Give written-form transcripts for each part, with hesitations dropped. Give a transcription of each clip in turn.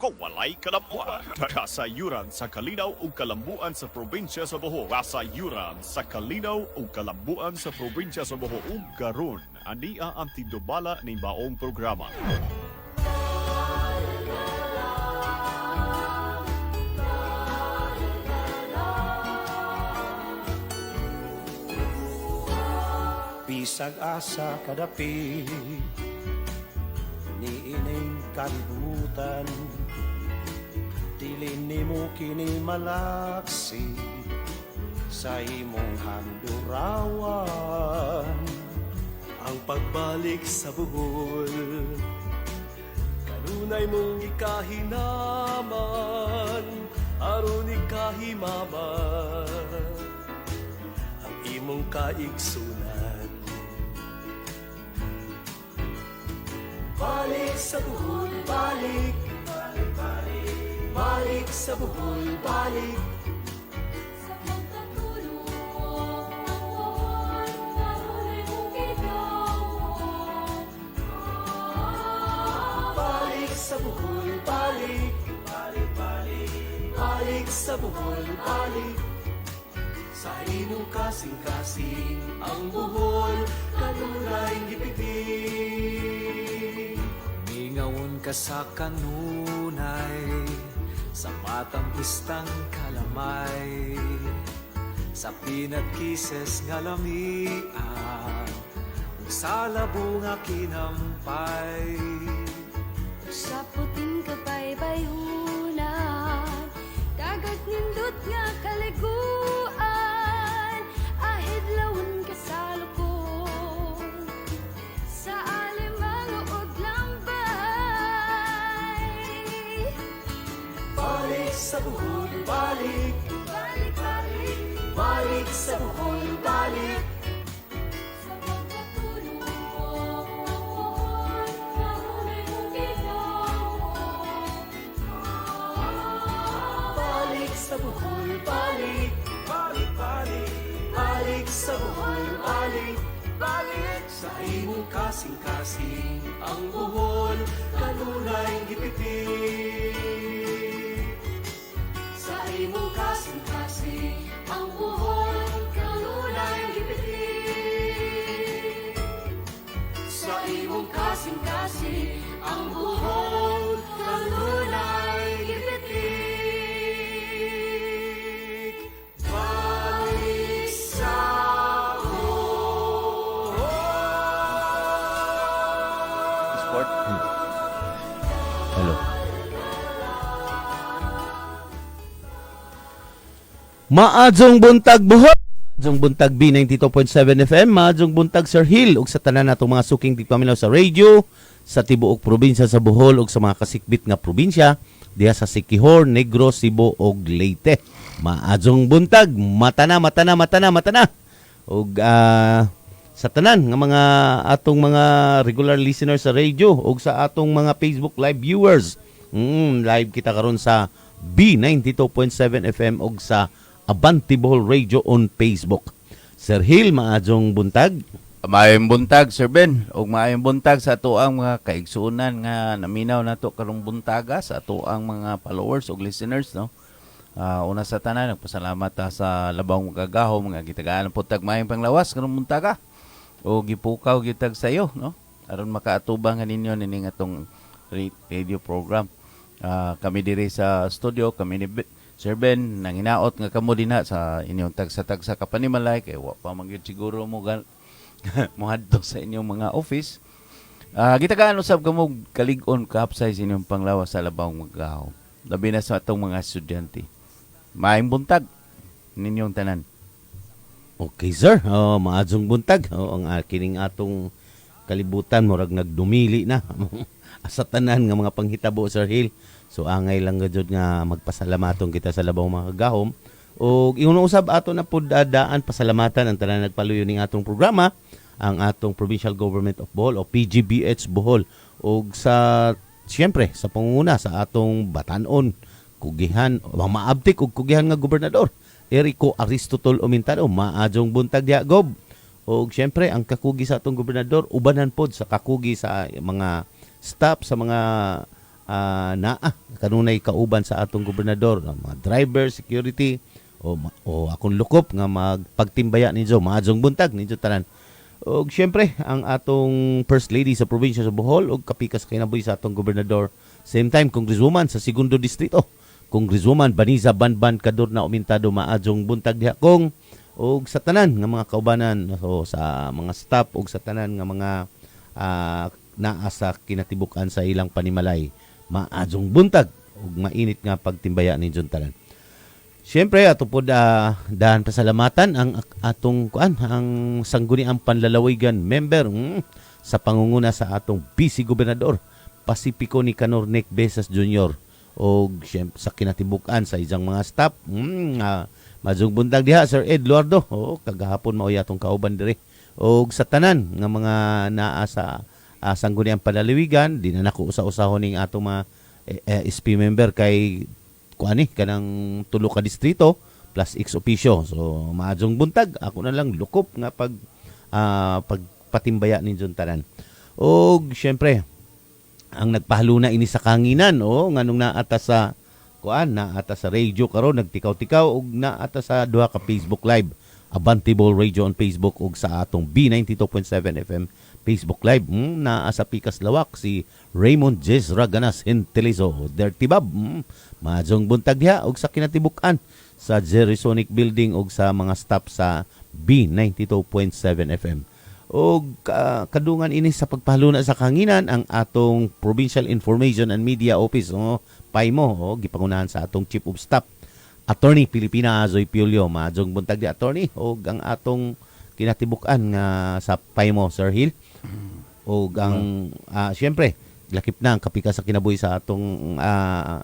walay kalabuan. Kasayuran sa kalinaw ug kalambuan sa probinsya sa Bohol. Kasayuran sa kalinaw ug kalambuan sa probinsya sa Bohol. Ug karon ania ang tindubala ning baong programa. Bisag asa kadapi ni ining kalibutan, dili nimo kini malaksi sa imong handurawan. Ang pagbalik sa Bohol, kanunay mong ikahinaman, aron ikahimaman ang imong kaigsunan. Balik sa Bohol, balik, balik, balik, balik sa Bohol, balik. Sa pagkatulong ng Bohol, kanunay mong ginawa. Balik sa Bohol, balik, balik, balik, balik sa Bohol, balik. Sa imong kasing-kasing ang Bohol, kanunay gipitig. Ngawon ka sa kanunay, sa matang pistang kalamay, sa peanut kisses nga lamian, ug sa labo nga kinampay. Sa puting kabaybayunan, dagat nindot nga kaliguan, ahid lawon ka sa lukon, sa alimang ug lambay. Balik sa Bohol, balik, Balik, balik, balik sa Bohol, balik. sa pagkatulong ng Bohol, kanunay mong ginawa. Balik sa Bohol, balik, balik, balik, balik sa Bohol, balik, balik. Sa imong kasing-kasing ang Bohol, kanunay gipitig. Sa imong kasing-kasing ang Bohol, kanunay gipitig. Sa imong kasing-kasing ang Bohol, kanunay gipitig. Balik sa Sport. Hello. Maadzong buntag Bohol. Maadzong buntag B92.7 FM, maadzong buntag Sir Hill ug sa tanan natong mga suking tigpaminaw sa radio, sa tibuok probinsya sa Bohol ug sa mga kasikbit nga probinsya diha sa Siquijor, Negros, Cebu ug Leyte. Maadzong buntag, mata na. Ug sa tanan nga mga atong mga regular listeners sa radio ug sa atong mga Facebook live viewers. Live kita karon sa B92.7 FM ug sa Abante Bohol Radio on Facebook. Sir Hill, maadzong buntag. Maayong buntag, Sir Ben. O maayong buntag sa ato ang mga kaigsuunan nga naminaw na to karong buntaga sa ato ang mga followers o listeners, no? Una sa tanan, nagpasalamat sa labang magagahom nga gitagaan po tag maayong panglawas karong buntaga. O gipukaw gitag sayo, no? Aron makaatubang ninyo nining atong radio program. Kami diri sa studio, kami ni Sir Ben, nanginaot nga kamo dinha sa inyong tagsa-tagsa kapanimalay kay wa pa man gyud siguro mo mohadto sa inyong mga office. Gitagaan usab kamo kalig-on kaapsay sa inyong panglawas sa labang maggahaw. Labi na sa atong mga estudyante. Maayong buntag ninyong tanan. Okay, sir. Maadzong buntag. Ang kining atong kalibutan murag nagdumili na sa tanan nga mga panghitabo, Sir Hill. So angay lang gud nga magpasalamaton kita sa labaw mga kagahom. O ingon usab ato na pud daan pasalamatan ang tanan nagpaluyo ning atong programa, ang atong Provincial Government of Bohol o PGBH Bohol, o sa siyempre sa pangunguna sa atong batanon, kugihan, maabtik og kugihan nga gobernador Erico Aristotol Umintado. Maadzong buntag diha gob. O siyempre ang kakugi sa atong gobernador ubanan pod sa kakugi sa mga staff, sa mga kanunay kauban sa atong gobernador, ang mga driver, security, o akong lukop nga magpagtimbaya ninyo, maadzong buntag ninyo tanan. Og syempre, ang atong First Lady sa probinsya sa Bohol, og kapikas kinabuhi sa atong gobernador, same time, Congresswoman sa Segundo Distrito, Congresswoman Baniza Banban Kador na umintado, maadzong buntag diha kong, og sa tanan nga mga kaubanan, so, sa mga staff, og sa tanan nga mga naa sa kinatibukan sa ilang panimalay, maadzong buntag ug mainit nga pagtimbaya ninyo tanan. Siyempre ato pod dahan pasalamatan ang atong ang sangguniang panlalawigan member sa pangunguna sa atong Vice Gobernador Pacifico Nicanor Nick Besas Jr. o siyempre sa kinatibukan sa isang mga staff. Maadzong buntag diha Sir Ed Luardo. Kagahapon mao atong kauban diri. Og sa tanan nga mga naa sa sangguniang panlalawigan, di na nako usa-usahon ning atong mga SP member kay kanang tulo ka distrito plus ex officio. So maadzong buntag, ako na lang lukop nga pagpatimbaya ninyo tanan. Og syempre ang nagpahaluna ini sa kanginan nganong naata sa naata sa radio karon nagtikaw-tikaw og naata sa duha ka Facebook live, Abantable Radio on Facebook ug sa atong B92.7 FM Facebook Live. Naa sa Pikas Lawak si Raymond Jezra Ganas Intelizo Dirty Bob. Maadzong buntag diha og sa kinatibukan sa Jerisonic Building og sa mga staff sa B92.7 FM. Og kadungan ini sa pagpahaluna sa kanginan ang atong Provincial Information and Media Office PAIMO gipangunahan sa atong Chief of Staff Attorney Pilipina Azoy Piolio. Maadzong buntag di attorney og ang atong kinatibukan nga sa PAIMO Sir Hill. Og ang syempre lakip na ang kapikas sa kinabuhi sa atong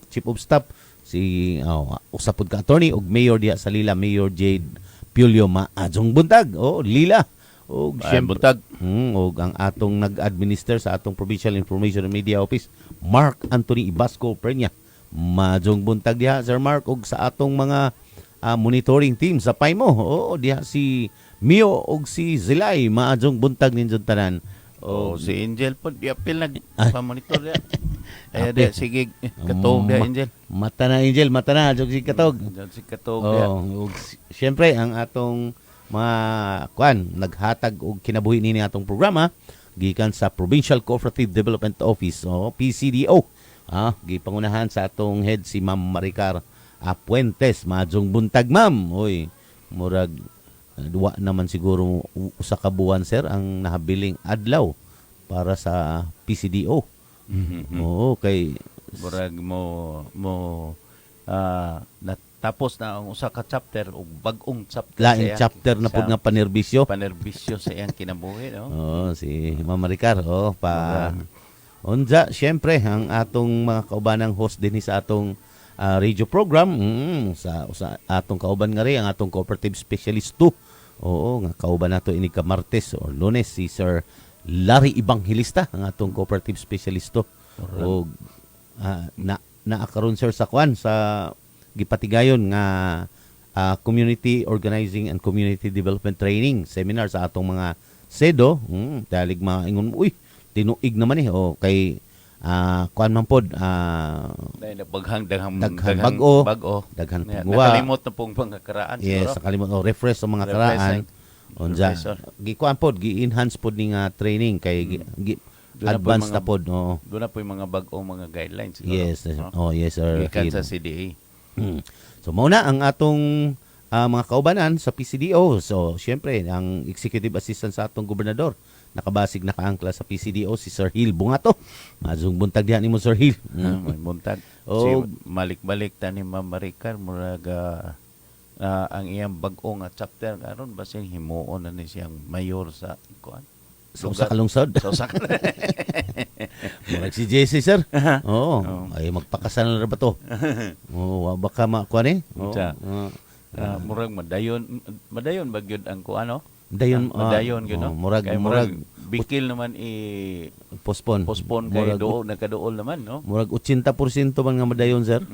Chief of Staff si usapod ka attorney og Mayor diha sa Lila, Mayor Jade Piolio. Maadzong buntag Lila. Og syempre buntag. Og ang atong nag-administer sa atong Provincial Information and Media Office Mark Anthony Ibasco Peña. Maadzong buntag diha Sir Mark og sa atong mga monitoring team sa PAIMO diha si Mio og si Zilay. Maadzong buntag ninyo tanan. Si Angel po, di apil nag-monitor diya. Diya, sige, katog diya, Angel. Mata na Angel, mata na, si katog. Si katog diya. Siyempre, ang atong mga naghatag og kinabuhi nini atong programa gikan sa Provincial Cooperative Development Office PCDO. Gipangunahan sa atong head si Ma'am Maricar Puentes. Maadzong buntag, ma'am. Murag duwa naman siguro usa ka buwan sir ang nahabiling adlaw para sa PCDO. Kay murag mo natapos na ang usa ka chapter o bag-ong chapter. Laing chapter na pud nga panerbisyo sa iyang kinabuhi, si Ma'am Maricar unja syempre ang atong mga kaubanang host din sa atong radio program sa atong kauban nga ri ang atong cooperative specialist 2. Nga kauban nato ini ka Martes or Lunes si Sir Larry Evangelista ang atong cooperative specialist 2. Og naakaron sir sa gipatigayon nga community organizing and community development training seminar sa atong mga SEDO. Dalig maingon tinuig naman kay man pod daghang bag-o daghang nakalimot na pong mga karaan. Yes, nakalimot refresh sa mga karaan. Unja gikuan pod gi-enhance pod ning training kay advance na pod. Doon na po yung mga bag-o mga guidelines. Yes, yes sir. Gikan sa CDA. So mao na ang atong mga kaubanan sa PCDO. So syempre ang executive assistant sa atong gobernador nakabasig nakaangkla sa PCDO si Sir Hill Bungato. Mazong buntag diha nimo Sir Hill. May buntag. Si malik-balik tani Ma'am Maricar murag ang iyang bag-o nga chapter karon basin himuon na ni siyang mayor sa kuan. Sa kalungsod. Sa murag si JC sir. Ay magpakasal na ba to? Baka makuan murag madayon bagyod ang kuan Madayon gyud murag bikil naman postpone kay nakaduol naman murag 80% man nga madayon sir.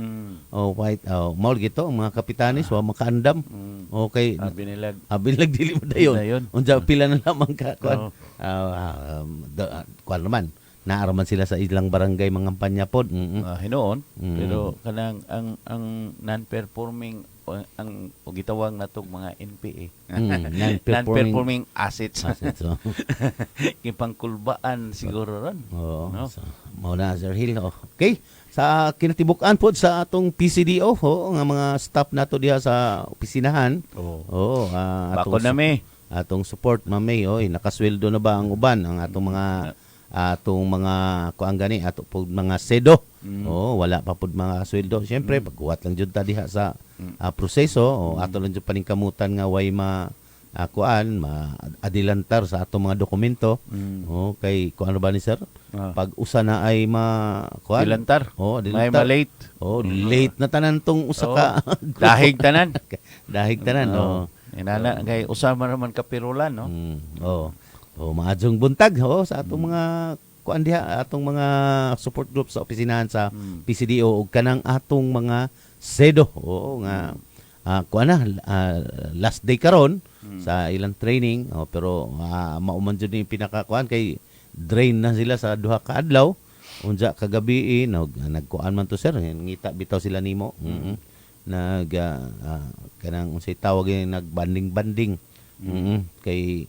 Maul gito ang mga kapitanis wa makaandam. Okay, abilag dili madayon. Unsa pila na lamang ka kuan naman naaraman sila sa ilang barangay mga kampanya pod. Hinoon. Mm. Pero kanang ang non-performing ang gitawag natong mga NPA. Non-performing assets. So, Ipangkulbaan siguro ron. oo. No? So, mao na Sir Hill. Okay. Sa kinatibuk-an pod sa atong PCDO nga mga staff nato diha sa opisinahan. Oo, Bako na may. atong support mamay oy nakasweldo na ba ang uban ang atong mga kuan gani ato pud mga sedo. Wala pa pud mga sweldo. Syempre pagkuwat lang jud ta diha sa proseso ato lang jud paningkamutan nga way adilantar sa atong mga dokumento. Kay kuan ba ni sir? Pag usa na ay kuan Dilantar. May dilantar. malate. Late na tanan tong usa ka Dahig tanan. dahig tanan. Inana kay usama naman kapirulan, no? Maadjong buntag sa atong mga kuan diha, atong mga support group sa opisinahan sa PCDO ug kanang atong mga SEDO. Nga kuan na last day karon sa ilang training, pero mauman jud ni pinakakuan kay drain na sila sa duha ka adlaw. Unja kagabi nagkuan man to sir, ngita bitaw sila nimo. Kanang unsay tawag nagbanding-banding kay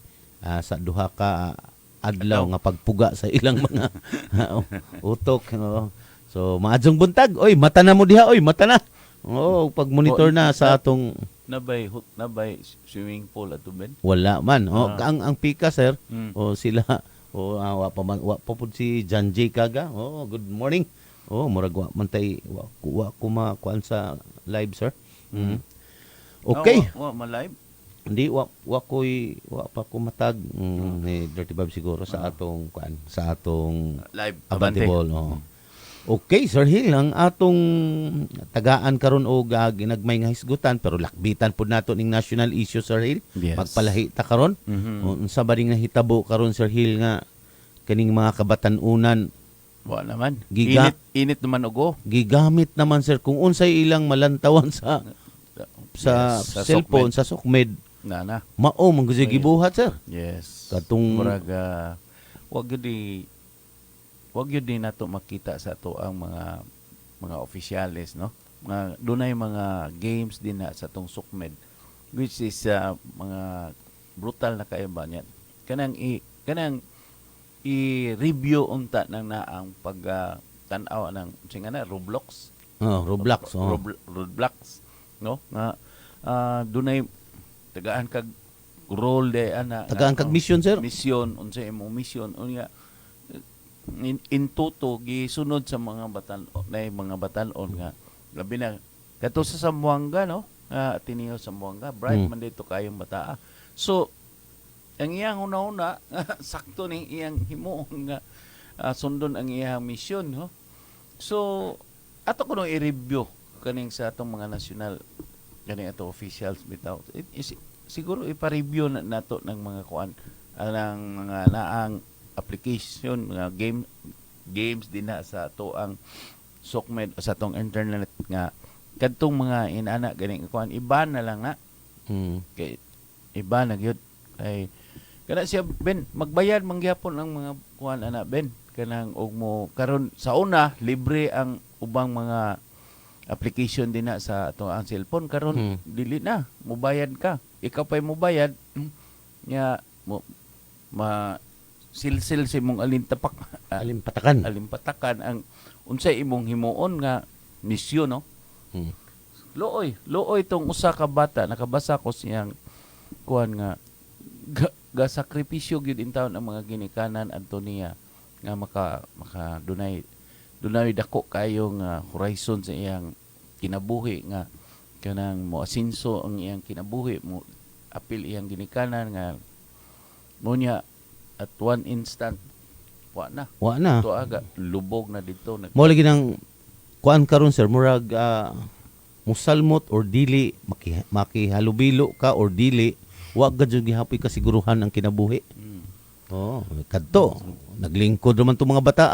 sa duha ka adlaw nga pagpuga sa ilang mga utok. So maadjong buntag, oy mata na mo diha, oy mata na. Pag monitor na sa atong nabay swimming pool ato ben. wala man. Ang pika sir, sila wa pa pud si John J Kaga. Good morning. Murag wa man tay wa kuan sa live sir. Okay. Wa ma-live. Hindi wa pa ko matag ni Dirty Bob siguro sa atong kuan sa atong Live abante. Abantebol. Okay, Sir Hill, ang atong tagaan karon og ginagmay nga hisgutan pero lakbitan pud nato ning national issue Sir Hill. Yes. Magpalahi ta karon. Unsa ba ring nahitabo karon Sir Hill nga kaning mga kabatan-unan Wa naman. Giga- Init naman ugo. gigamit naman sir kung unsay ilang malantawan sa Yes, sa cellphone sa sukmed Nana. mao man gyud gibuhat sir. Yes. Katong- murag wag gyud di nato makita sa ato ang mga opisyales, no? Dunay mga games din na sa tong sukmed which is mga brutal na kaayo ba niyan. Kanang i-review unta nang naang pag tan-aw ng singa na Roblox. Roblox. Roblox, no? Nga dunay tagaan kag role de ana. Tagaan kag mission sir. Mission unsa imong mission unya in toto gisunod sa mga mga batalon nga labi na kato sa Zamboanga, no? Ateneo Zamboanga, bright man dito kayong bataa. So ang iyang una-una sakto ning iyang himuon nga sundon ang iyang mission, no? So ato ko nung i-review kaning sa atong mga national kaning ato officials bitaw. Siguro ipa-review na nato ng mga kuan ng mga naang application, mga games din na sa ato ang sukmed sa atong internet nga kadtong mga inana ganing kuan iba na lang na. Kay iba na gyud kay kana siya Ben magbayad mangyapon ang mga kuan ana Ben kanang og mo karon sa una libre ang ubang mga application din na sa ato ang cellphone karon dili na mobayad ka ikaw pay mobayad nya mo silsil sa imong alimpatakan ang unsay imong himuon nga misyon, no? Looy tong usa ka bata nakabasa ko siyang kuan nga gasakripisyo gyud in taon ang mga ginikanan adto niya nga maka dunay dako kayong horizon sa iyang kinabuhi nga kanang mo asinso ang iyang kinabuhi mo apil iyang ginikanan nga mo niya at one instant wa na to aga lubog na dito Mo lagi nang kuan karon sir murag musalmot or dili makihalubilo ka or dili wa gad jud gihapoy kasiguruhan ang kinabuhi. Kadto naglingkod naman tong mga bata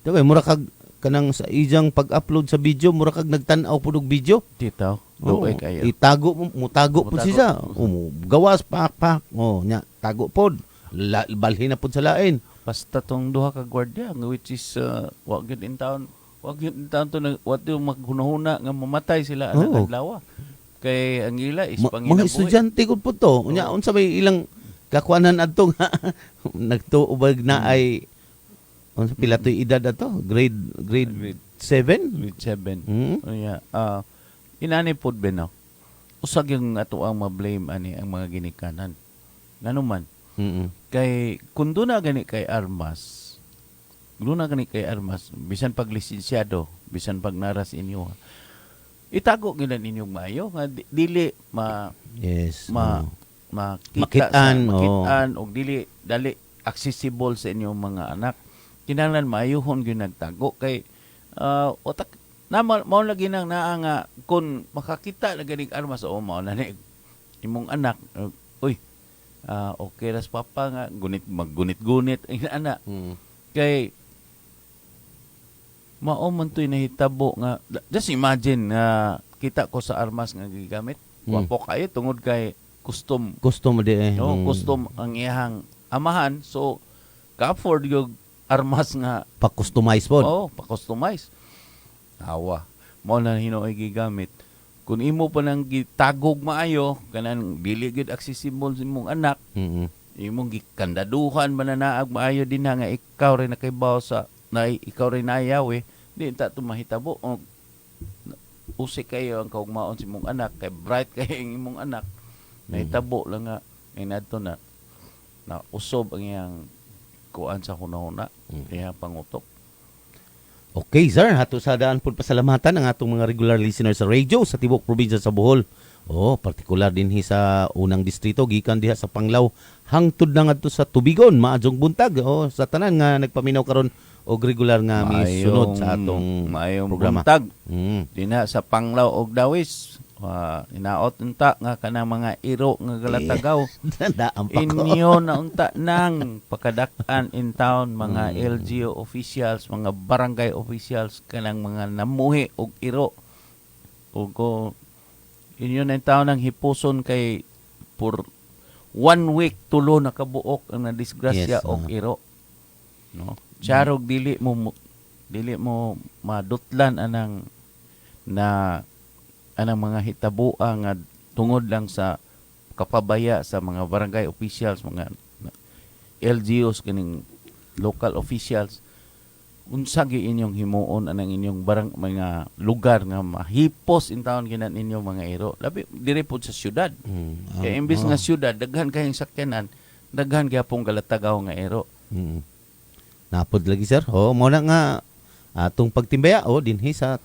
Diba, mura kag kanang sa ijang pag-upload sa video, mura kag nagtan-aw pud og video. titaw doy kayo Itago mo tago pud siya. Gawas pak nya tago pod. Balhin na pud sa lain. basta tong duha ka gwardiya which is wag yun in town to what yung maghunahuna nga mamatay sila anang Oo. adlaw. Kay ang ila is Mga panginabuhi. estudyante ko po to. Unya, unsa may ilang kakuanan adto nga nagtuubag na ay unsa pila to'y edad ato? Grade 7? Grade 7. Hmm? Inani pod ben no. Usag yung ato ang ma-blame ani ang mga ginikanan. Nganuman kay kung doon na gani kay armas, bisan pag lisensyado, bisan pag naras inyo, itago gina ninyong maayo nga dili Yes. makita makitaan og dili dali accessible sa inyong mga anak. Kinahanglan maayohon gyud nagtago kay otak na mao lagi nang naa nga kun makakita na ganing armas o mao na ni imong anak okay ras papa nga maggunit-gunit ang anak kay mao man to'y nahitabo nga just imagine na kita ko sa armas nga gigamit wapo kayo tungod kay custom Gusto mo di eh. custom ang iyang amahan so ka-afford yung armas nga Pa-customize po. pa-customize awa mo na hinoy gigamit kung imo pa nang gitagog maayo kanang dili gid accessible sa imong anak imong gikandaduhan mananaag maayo din nga ikaw rin nakaibaw sa na ikaw rin ayaw di ta tumahitabo usik kayo ang kaugmaon sa imong anak kay bright kayo ang imong anak nahitabo lang nga inadto na usob ang iyang kuan sa hunahuna iyang pangutok. Okay, sir. Hato sa daan po pasalamatan ang atong mga regular listeners sa radio sa Tibok Probinsya sa Bohol. Partikular din sa unang distrito, gikan diha sa Panglao, hangtod na ngadto sa Tubigon, maadjong buntag. Sa tanan nga nagpaminaw karon og regular nga misunod sa atong maayong programa. buntag. Dina sa Panglao og Dawis, inaot unta nga kanang mga iro nga galatagaw. Tandaan pa ko. Inyo na unta nang pakadak-an in town mga LGU officials, mga barangay officials kanang mga namuhi og iro. Ug inyo na in town nang hipuson kay for 1 week tulo na kabuok ang nadisgrasya Yes, og iro. No? Charog dili mo madutlan anang mga hitabua nga tungod lang sa kapabaya sa mga barangay officials, mga LGUs, kining local officials. Unsa gi inyong himuon anang inyong mga lugar nga mahipos in town ginan inyong mga iro. Labi diri pod sa syudad. Kaya imbis nga syudad daghan kayong sakyanan, daghan gyapon galatagaw nga iro. Napod lagi, sir. Mo na nga atong pagtimbaya dinhi sa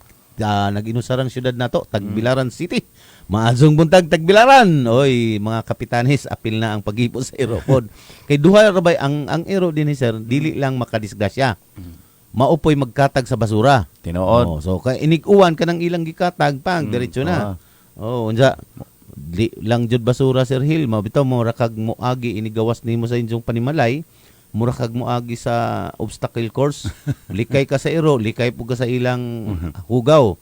nag-inusarang syudad nato, Tagbilaran City. Maazong buntag Tagbilaran. Oy, mga kapitanes, apil na ang paghipo sa iro pod. Kay duha ra bay ang iro dinhi, sir, dili lang makadisgrasya. Maupoy magkatag sa basura. Tinuod. So kay inig-uwan kanang ilang gikatag pang diretso na. Unsa di lang jud basura, Sir Hill, mabitaw mo rakag moagi inigawas nimo sa inyong panimalay. Mura kag moagi sa obstacle course, likay ka sa iro, likay po ka sa ilang hugaw.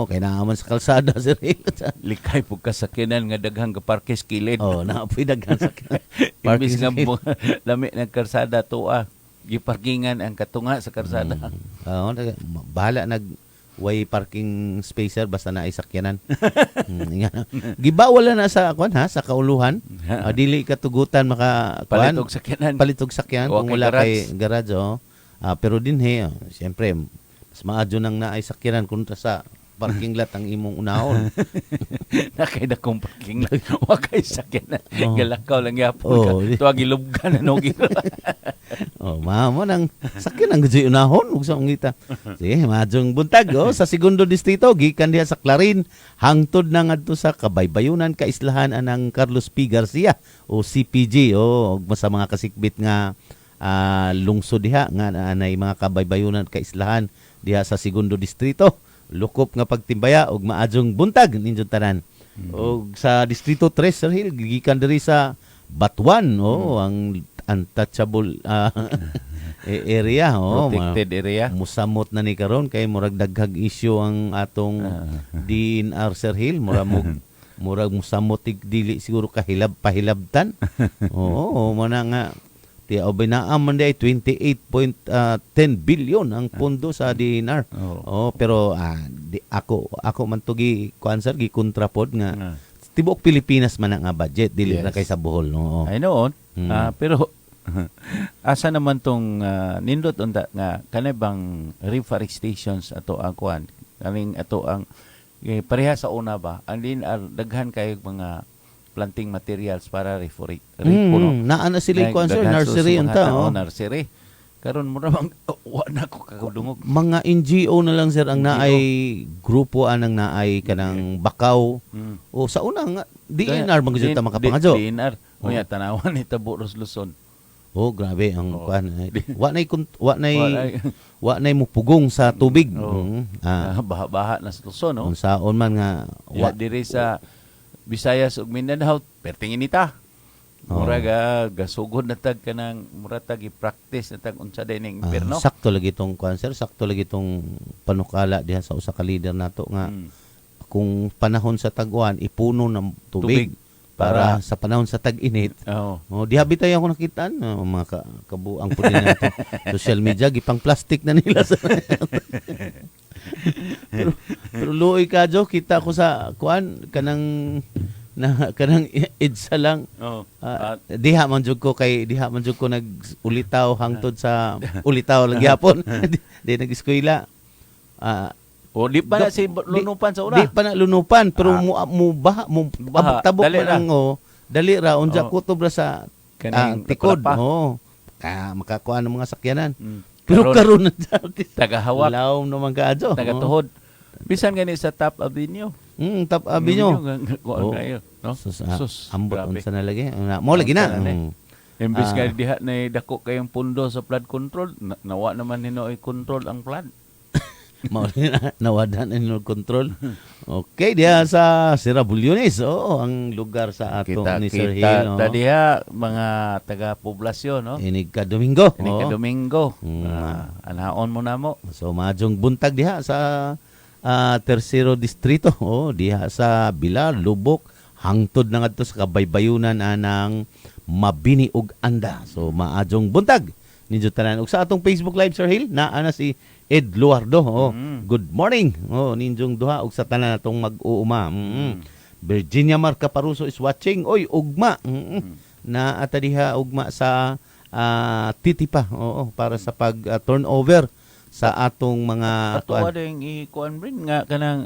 Kay naaman sa kalsada, Sir Hill. Likay po kasakyanan nga daghang kaparke sa kilid. Naapoy daghan sa Imbis nga lami ng karsada tuwa, giparkingan ang katunga sa karsada. Bahala way parking spacer basta na isakyanan. Gibawala na sa sa kauluhan. Dili katugutan maka Palitog sakyanan. Palitog sakyanan kung wala kay garage. Pero dinhi siyempre mas maadyo nang naay sakyanan kunta sa parking lot ang imong unahon. Nakay dakong parking lot. Wa kay sakyanan. Galakaw lang yapon ka. Tuwa gilubgan na gira. Mamo nang sakyanan gud unahon ug sa ngita. Sige, maadjong buntag sa segundo distrito gikan diha sa Clarin hangtod na ngadto sa Kabaybayunan Kaislahan anang Carlos P. Garcia o CPG ug sa mga kasikbit nga lungsod diha nga anay mga Kabaybayunan Kaislahan diha sa segundo distrito. Lukop nga pagtimbaya og maadjong buntag ninyong tanan. Og sa distrito 3, Sir Hill, gikan diri sa Batuan ang untouchable area protected area. Musamot na ni karon kay murag daghag issue ang atong DNR, Sir Hill, murag musamot dili siguro pahilabtan. Mo na nga Tiya obay naaman day 28.10 billion ang pondo sa DNR. Oh, pero ako man to gi kuan sir gi kontrapod nga tibuok Pilipinas man ang budget dili na kay sa Bohol no. Ay noon. Pero asa naman tong nindot unta nga kanay bang reforestations ato ang kuan kaning ato ang pareha sa una ba ang daghan kay mga planting materials para puno. Naa na sila kuan sir nursery unta nursery. Karon mo ra bang wa na ko kagudungog. Mga NGO na lang sir ang naay grupo anang naay kanang bakaw. O sa una nga DNR man gyud ta makapangadyo. DNR. Unya tanawan ni Tabo Luzon. Oh, grabe ang kuan. Wa nay mupugong sa tubig. Baha-baha na sa Luzon, no? Unsaon man nga Wa diri sa Visayas ug Mindanao, pertingin nita. Mura gasugod na tag kanang mura tag i-practice na tag unsa day ning impierno. Sakto lagi tong kuan sir, sakto lagi tong panukala diha sa usa ka leader nato nga kung panahon sa tag-uwan ipuno ng tubig. Para sa panahon sa tag-init. Diha bitay ako nakita mga kabuang po din natin. Social media gipang plastic na nila sa pero luoy ka jo kita ko sa kuan kanang EDSA lang. Diha man jud ko nag-ulitaw hangtod sa ulitaw lang gyapon. Di nag-eskwela. Di pa na si lunupan sa una. Di pa na lunupan pero baha tabok dali man dali ra unja kutob ra sa tikod. Makakuha ng mga sakyanan. Pero karon na tagahawak. Laom naman kaadyo. Tagatuhod. Bisan gani sa Top Avenue. Top Avenue. No? Ambot unsa na lagi. Mo lagi na. Imbis nga diha na dako kayong pundo sa flood control, nawa naman nino i-control ang flood. Nawadan ang control. Okay, diha sa Sirabulyones. Ang lugar sa ato ni Sir Hill. Diha mga taga-poblasyon, no? Inig ka Domingo. Anaon mo na mo. So, majong buntag diha sa Tercero Distrito. Diha sa Bilar, Lubok, hangtod na ngadto sa kabaybayunan anang Mabini ug Anda. So, maajong buntag. Ninyo tanan. Ug sa atong Facebook Live, Sir Hill, naa na si Ed Luardo. Good morning. Ninjong duha og sa tanan natong mag-uuma. Virginia Marca Paruso is watching. Oy, ugma. Na ata diha ugma sa titipa. Para sa pag turnover sa atong mga ato ading ikuan rin nga kanang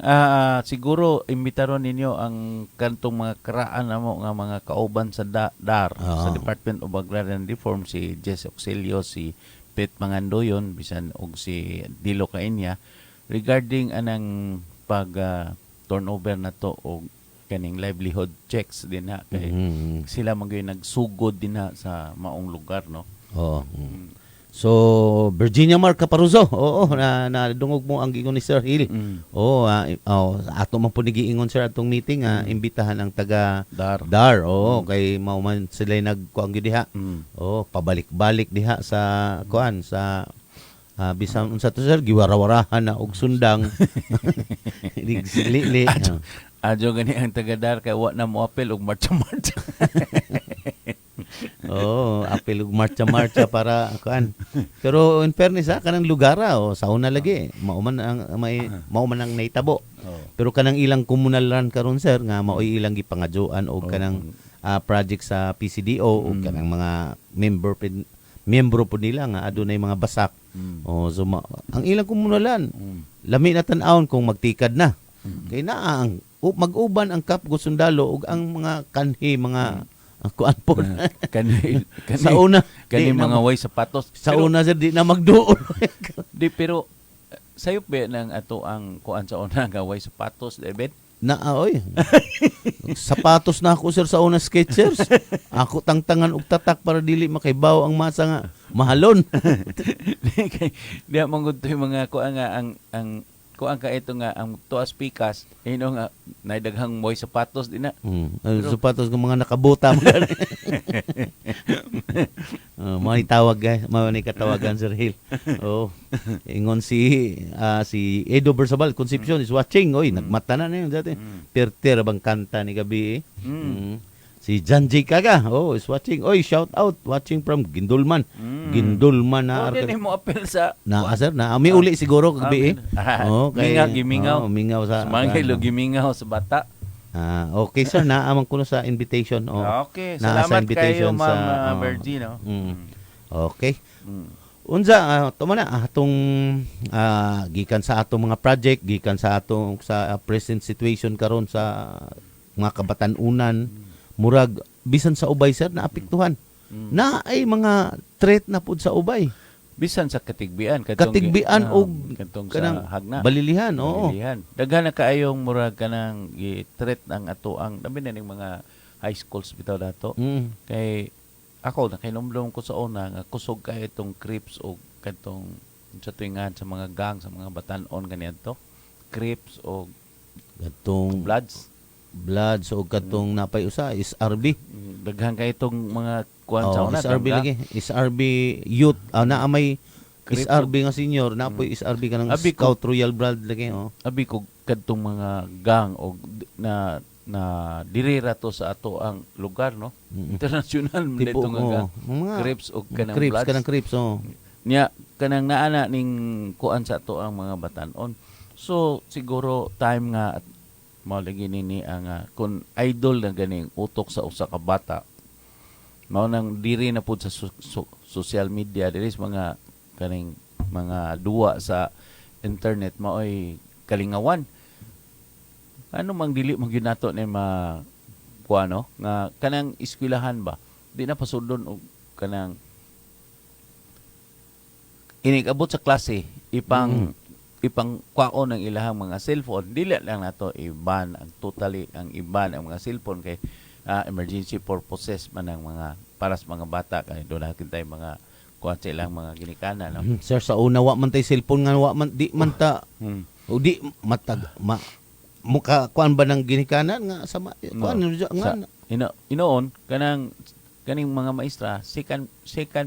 siguro imbitaron ninyo ang kantong mga karaan namo nga mga kauban sa DAR sa Department of Agrarian Reform si Jess Auxilio, si Pet Mangandoyon bisan og si Dilo Kainya regarding anang pag turnover na to og kaning livelihood checks din ha kay sila man gyud nagsugod din ha sa maong lugar no. So Virginia Marca Paruso na dungog mo ang gingon ni Sir Hill. Ato man po nigiingon sir atong meeting imbitahan ang taga DAR kay mao man sila nagkuang gyud diha. Pabalik-balik diha sa kuan sa bisan unsa to sir giwarawarahan na og sundang. Li. Adyo gani ang taga DAR kay wa na mo apel og marcha-marcha. Apel ug marcha para kuan. Pero in fairness kanang lugar sauna lagi mao man ang naitabo. Pero kanang ilang komunalan karon sir nga mao ilang gipangadyoan og kanang project sa PCDO og kanang mga membro po nila nga adunay mga basak. So ang ilang komunalan lami na tan-awon kung magtikad na. Kay naa ang mag-uban ang Kapgo Sundalo ug ang mga kanhi mga kuan po sa una kani mga way sapatos sa una sir di na magduol. Pero sayop ba nang ato ang kuan sa una nga way sapatos David sapatos na ako sir sa una Skechers. Ako tangtangan og tatak para dili makaibaw ang masa nga mahalon. Di mangud mga kuan nga ang kuan ka ito nga ang tuas pikas nga naidaghang moy sapatos din na. Sapatos ng mga nakabuta mo. May tawag guys, may katawagan Sir Hill. Ingon si Edo Bersabal Concepcion is watching. Nagmata na yun dati. Terter bang kanta ni gabi. Si Janji Kaga, is watching. Oy, shout out, watching from Gindulman. Gindulman na Oh, din mo apel sa sir, na ami uli siguro kagabi. Gimingaw. Mingaw sa mga ilo gimingaw sa bata. Okay sir, naamang kuno sa invitation. Okay, naa sa salamat kayo invitation Ma'am sa, Virgie, no? Okay. Unsa tumo na atong gikan sa atong mga project, gikan sa atong sa present situation karon sa mga kabatan-unan, murag bisan sa ubay sir naapektuhan. Na ay mga threat na pud sa ubay. Bisan sa katigbian Katigbian og katong kanang sa hagna. balilihan, oo. Balilihan. Daghan na kaayong murag kanang i-threat ang ato ang dami na ning mga high schools bitaw dato. Kay ako nakinomdom ko sa una nga kusog kay itong Crips o katong sa tuingan sa mga gang sa mga batan-on ganito. Crips o Katong Bloods. so katong napay usa is RB. Daghan kay itong mga kuan sa una. SRB gang. lagi. SRB youth. Na may Crips SRB nga senior, na po SRB kanang Abi ko- Scout Royal Blood lagi. Abi ko kadtong mga gang o na dirira to sa ato ang lugar, no? International man Tipo, dito nga gang. mga Crips o kanang Crips, Bloods. kanang Crips, Nya kanang naana ning kuan sa ato ang mga batan-on. So siguro time nga at mao lagi nini ang kun idol na ganing utok sa usa ka bata. Mao nang diri na pud sa social media diri sa mga kaning mga duwa sa internet maoy kalingawan. Ano mang dili man gyud nato ni kuano nga kanang eskwelahan ba di na pasudon og kanang inig-abot sa klase ipang kwaon ang ilahang mga cellphone. Dili lang nato i-ban ang totally ang i-ban ang mga cellphone kay emergency purposes man ang mga para sa mga bata kay do na kitay mga kuan sa ilang mga ginikanan, no? Sir, sa una wa man tay cellphone nga wa man di man ta o di matag muka kuan ba ng ginikanan nga sama kuan nga Inoon kaning mga maestra second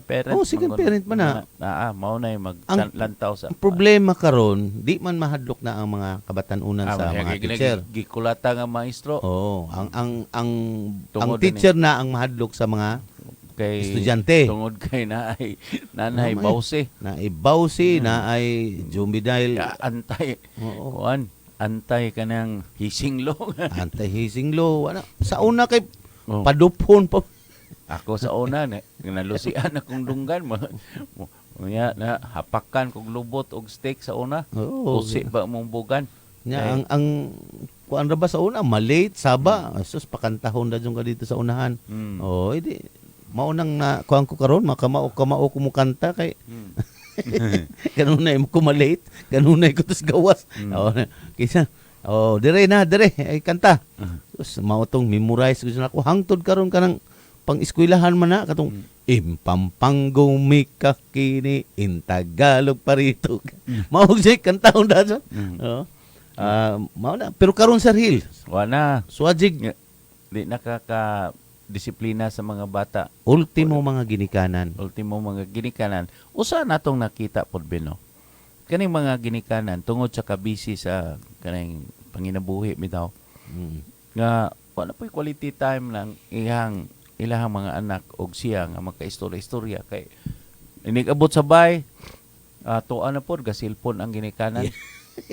parent second parent man na. mao na yung Ang maglantaw sa problema karon di man mahadlok na ang mga kabatan-unan sa mga teacher. Gikulata nga maestro. Ang Tungod teacher na ang mahadlok sa mga kay estudyante. Tungod kay nanay bawse. Na ibawsi na ay jumidile Antay. Oo. Kuan, antay kanang hising law. anti-hazing law sa una kay Oh. paduphon pa. Ako sa una nalusian akong dunggan mo. Na hapakan kog lubot og steak sa una. Oo. Usi ba mong bugan. Nya ang kuan ra ba sa una malate saba. Sus pakantahon da jung ka dito sa unahan. Edi mao nang na kuan ko karon makamao ko mo kanta kay kanunay mo ko malate, kanunay ko tos gawas. Kisa dire ay kanta. Sus mao tong memorize ko na ako hangtod karon kanang pang-eskwelahan man na katong Impampanggo mikakini in Tagalog parito. Mao siya kantahon da so. Mao na pero karon Sir Hill. Wala. Swajig Di nakaka disiplina sa mga bata. ultimo mga ginikanan. Ultimo mga ginikanan. Usa natong nakita pod bino. Kaning mga ginikanan tungod sa kabisi sa kaning panginabuhi bitaw. Nga wala po'y quality time lang ilahang mga anak og siya nga makaistorya-istorya kay inigabot sa bay tuan na pod gasilpon ang ginikanan.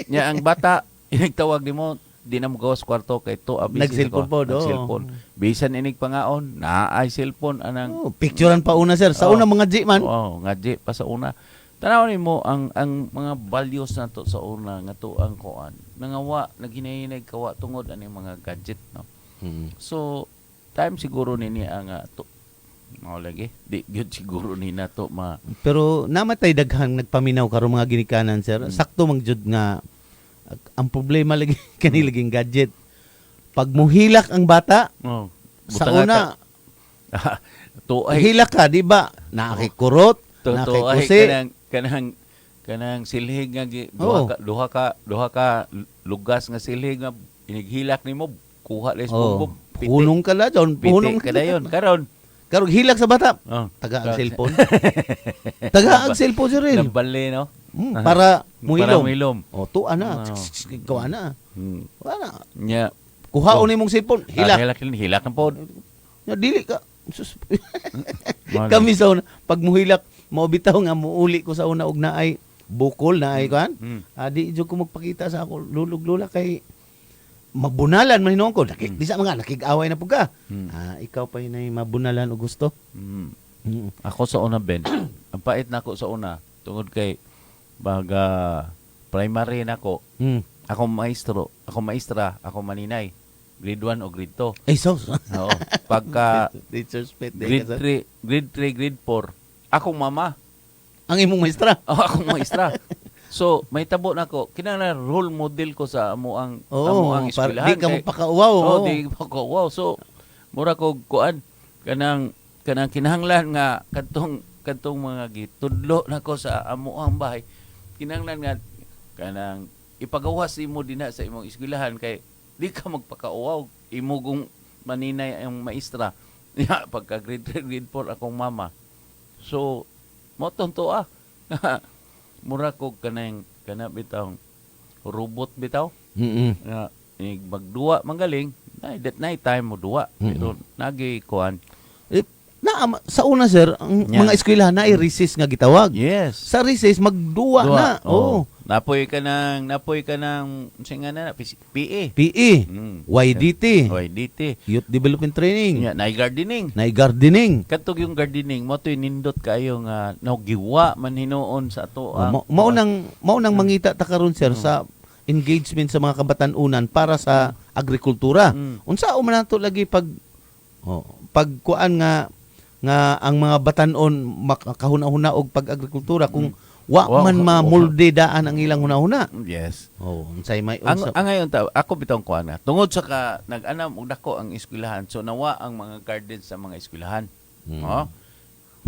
Nya ang bata inigtawag nimo di na mo gawas kwarto kay to abis Nagsilpon po do. Nagsilpon. Bisan inig pangaon naay cellphone anang Picturean pa una Sir. Sa una mga G man. ngadji pa sa una. Tanaw nimo ang mga values nato sa una nga to ang kuan. Nangawa naghinay-hinay kawa tungod ani mga gadget, no. So time siguro nini ang mao lagi di gyud siguro ni nato Pero namatay daghang nagpaminaw karon mga ginikanan Sir. Sakto mang jud nga ang problema lagi kanilaging gadget. Pag muhilak ang bata sa una to ay hilak ka di ba? Nakikurot, to ay nakikusi. kanang silhig nga duha ka lugas nga silhig nga inighilak nimo kuha les bumbog Punong ka na doon. Punong ka dayon karon hilak sa bata. Taga ang cellphone. Taga ang cellphone Sir Hill. nabali no Para para muhilom. muhilom. Tuwa na. Gawa na. Wala na. Nya Kuhaon ni mong cellphone. Hilak. hilak ng pod Nya dili ka. Sus. Mao na. Kami sa una pag muhilak mao bitaw nga muuli ko sa una og naay bukol naay kan. Di jud ko magpakita sa ako lulog-lula kay mabunalan man hinuon ko. Di sa mga nakig-away na pud ka. Ikaw pa yun ay mabunalan o gusto. Ako sa una, Ben, ang pait na ako sa una, tungod kay baga primary na ako, ako maestra, ako maninay, grade 1 o grade 2. Ay sos. Oo. Pagka Teacher's pet day grade ka, 3, grade 4, akong mama. ang imong maestra. Akong maestra. So, may tabo na ko. Kinahanglan role model ko sa amuang eskwelahan. Di ka magpakauwaw. Di magpakauwaw. So, mura ko kuan kanang kinahanglan nga kadtong mga gitudlo na ko sa amuang bahay. Kinahanglan nga kanang ipagawas imo dinha sa imong eskwelahan kay di ka magpakauwaw. Imo kung maninay ang maestra. Ya, pagka grade 3, grade 4 akong mama. So, mo tonto mura ko kana bitaw robot bitaw nga magduwa manggaling that night time mo duwa pero nagi kuan Sa una sir, ang mga eskwelahan na ay recess nga gitawag. yes Sa recess magduwa na. Oo. napoy ka ng singa na PE PE, YDT, YDT Youth Development Training, nya nay gardening na gardening. kadtog yung gardening mo toy nindot kayo nga giwa man hinuon sa ato Maunang mangita ta karon sir sa engagement sa mga kabatan-unan para sa agrikultura. Unsa man nato lagi pagkuan nga ang mga batan-on makahuna-huna og pag-agrikultura kung wa man mamulde daan ang ilang hunahuna. yes Unsay may ang ngayon ako bitong kuan na tungod sa nag-anam og dako ang eskwelahan so nawa ang mga gardens sa mga eskwelahan.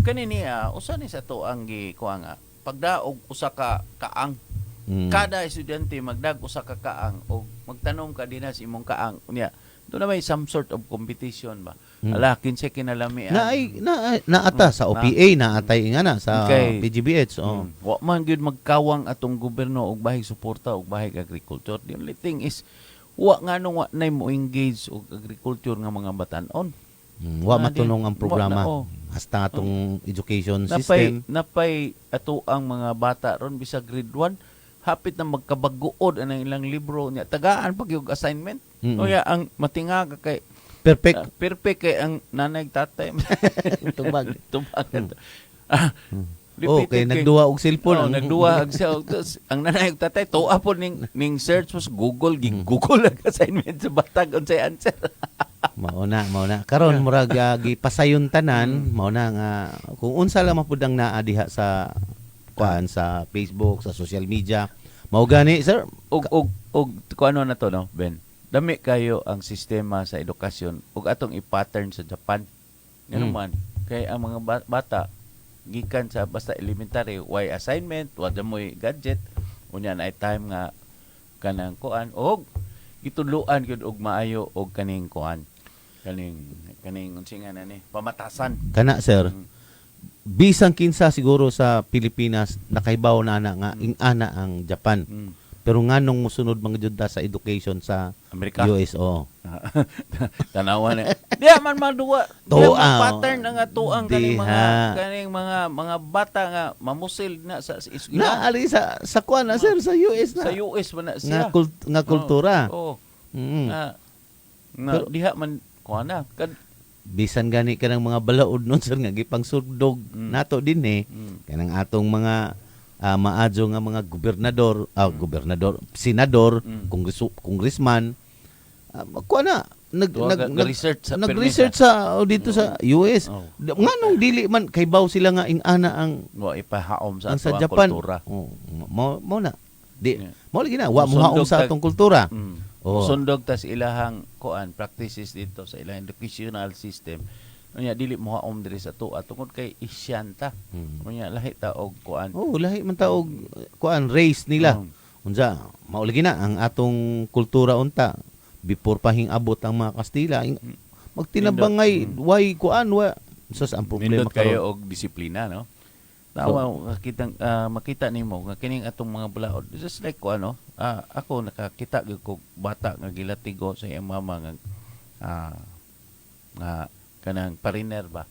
Kanini usa ni sa to ang kuan nga pagdaog usa ka kaang kada estudyante magdag usa ka kaang o magtanom ka dinha sa imong kaang unya do na may some sort of competition ba ala kinsa kinalami naata sa OPA naatay nga na sa PGBH. wa man gyud magkawang atong gobyerno og bahig suporta og bahig agriculture. The only thing is wa nganong wa nay mo engage og agriculture nga mga batan-on. Wa matunong ang programa hasta atong education system. Napay ato ang mga bata ron bisag grade 1 hapit na magkabaguod ang ilang libro niya tagaan pag yung assignment. Kaya ang matinga ka kay perfect kay ang nanay tatay Tubag. Repeated kay nagduwa og cellphone. Nagduwa og cellphone. Ang nanay ug tatay tuwa po ning search was Google Google ang assignment sa batag unsay answer. Mao na. Karon murag gipasayon tanan, mao na nga kung unsa lang mapud ang naa diha sa kuan sa Facebook, sa social media. Mao gani sir. Og kuano na to no, Ben. Dami kayo ang sistema sa edukasyon ug atong i-pattern sa Japan. Ngano man kay ang mga bata gikan sa basta elementary way assignment, wala mo'y gadget, unya na time nga kanang kuan og gitudloan gyud og maayo og kaning kuan. Kaning unsinga na ni pamatasan. Kana sir. Bisang kinsa siguro sa Pilipinas nakahibaw na nga ingana ang Japan. Pero nganong musunod mga jud sa education sa Amerika. US Tanawan na. Di man maduwa. Pattern nga tuang kaning mga bata nga mamusil na sa eskwela. Ali sa kuan na sir sa US na. Sa US man na siya. Nga kultura. Diha man kuan na. Bisan gani kanang mga balaod nun sir nga gipangsugdog nato dinhi kanang atong mga maadyo nga mga gobernador, senador, congressman kuan na nag-research sa dito sa US. Nganong dili man kaybaw sila nga ingana ang ipahaom sa sa atong Japan. kultura. Mo na. Mo lagi na wa mo haom sa atong kultura. Sundog tas ilahang kuan practices dito sa ilang educational system. Unya dili mo haom diri sa tuwa tungod kay isyanta. Unya lahi ta og kuan. Lahi man ta og kuan race nila. Unsa mao lagi na ang atong kultura unta before pa abot ang mga Kastila magtinabangay why kuan wa sa ang problema kayo og disiplina no. Tawa makita nimo nga kining atong mga bulaod just like ko ako nakakita gyud ko bata nga gilatigo sa iyang mama nga kanang pariner ba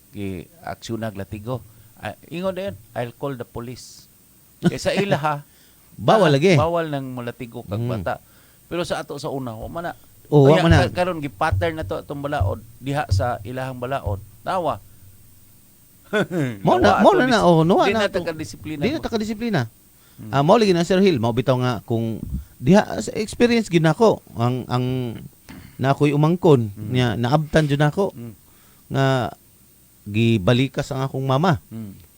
gi aksyon naglatigo. Ingon din, I'll call the police. Kaysa ila ha, Bawal lagi. bawal nang mulatigo kag bata. Pero sa ato sa una, wa man na. Oo, wa man na. Karon gi pattern na to atong balaod diha sa ilahang balaod. Tawa. Mo na Di na na disiplina. Di na takadisiplina. Mao lagi na Sir Hill, mao bitaw nga kung diha sa experience gid nako ang na ako'y umangkon niya naabtan jud nako nga gibalikas ang akong mama.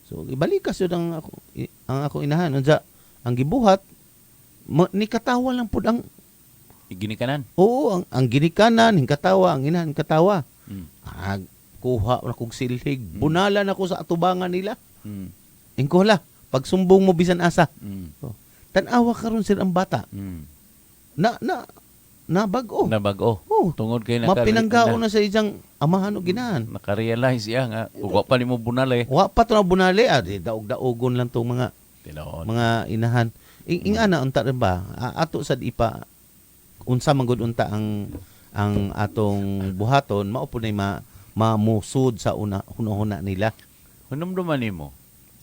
So gibalikas jud ang akong inahan unsa ang gibuhat ni katawa lang pud ang Iginikanan. oo ang ginikanan hingkatawa ang inahan katawa. Kuha na kog silhig. Bunala na ko sa atubangan nila. Ingkola, pagsumbong mo bisan asa. Tanawa karon sir ang bata. Na bago. Nabago. Oh, Tungod kay mapinanggao na sa isang amahan o ginahan. Naka-realize siya nga ug wa pa nimo bunalay. Wa pa to na bunali daog-daogon lang tong mga inahan. Ingana unta rin ba? Ato sad ipa unsa man gud unta ang atong buhaton mao po nay mamusud sa hunahuna nila. Hunumduman nimo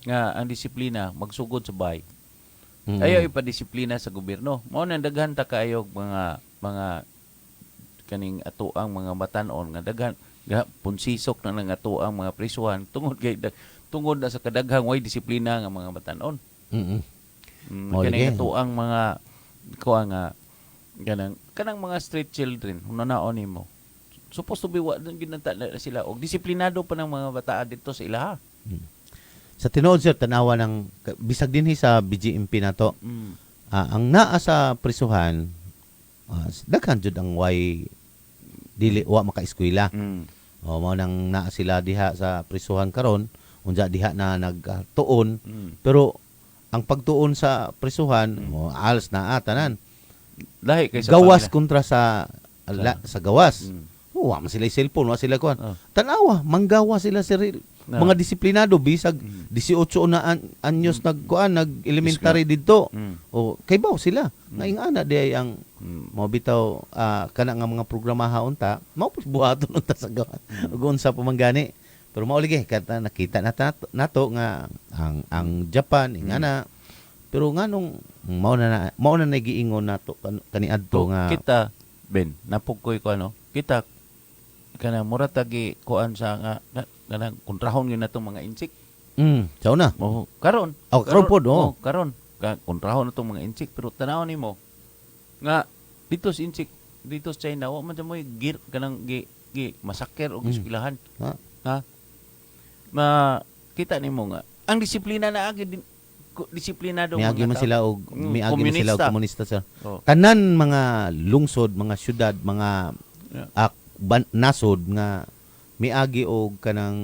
nga ang disiplina magsugod sa bahay. Ayaw ipadisiplina sa gobyerno. Mao nang daghan ta kaayo mga kaning atoang mga batan-on nga daghan punsisok na nang atoang mga prisuhan tungod na sa kadaghang way disiplina nga mga batan-on. Kaning atoang mga kuha nga kanang mga street children hunanaon nimo. Supposed to be ginanta na sila og disiplinado pa ng mga bata dito sa ilaha. Sa tinuod sir tanawa ng bisag dinhi sa BGMP nato. Ang naa sa prisuhan daghan jud ang way dili wa maka-eskwela. Mao nang naa sila diha sa prisuhan karon unsa diha na nagtuon pero ang pagtuon sa prisuhan alas na tanan. Lahi kay sa Gawas pamilya. kontra sa gawas. Wa man sila cellphone, wa sila kuan. Tanawa, manggawa sila sir. Mga disiplinado bisag 18 na anyos nag-elementary didto. O kay baw sila. Naingana di ang mao bitaw kana nga mga programaha unta, mao buhaton unta sa gawas. Ug unsa pa man gani. Pero mao lagi nakita nato nga ang Japan ingana. Pero nganong mao na nagiingon nato kaniadto nga kita Ben napugkoy ko kita kana mura tagi kuan sa nga kanang kontrahon gyud natong mga insik. Saw na. Karon. Karon pod karon kontrahon natong mga insik pero tanaw nimo nga dito sa insik dito sa China wa man mo gir kanang gi masaker og eskwelahan. Ha? Kita nimo nga ang disiplina na agid disiplinado miagi man sila og miagi man sila og komunista sir. Tanan mga lungsod, mga syudad, mga nasod nga miagi og kanang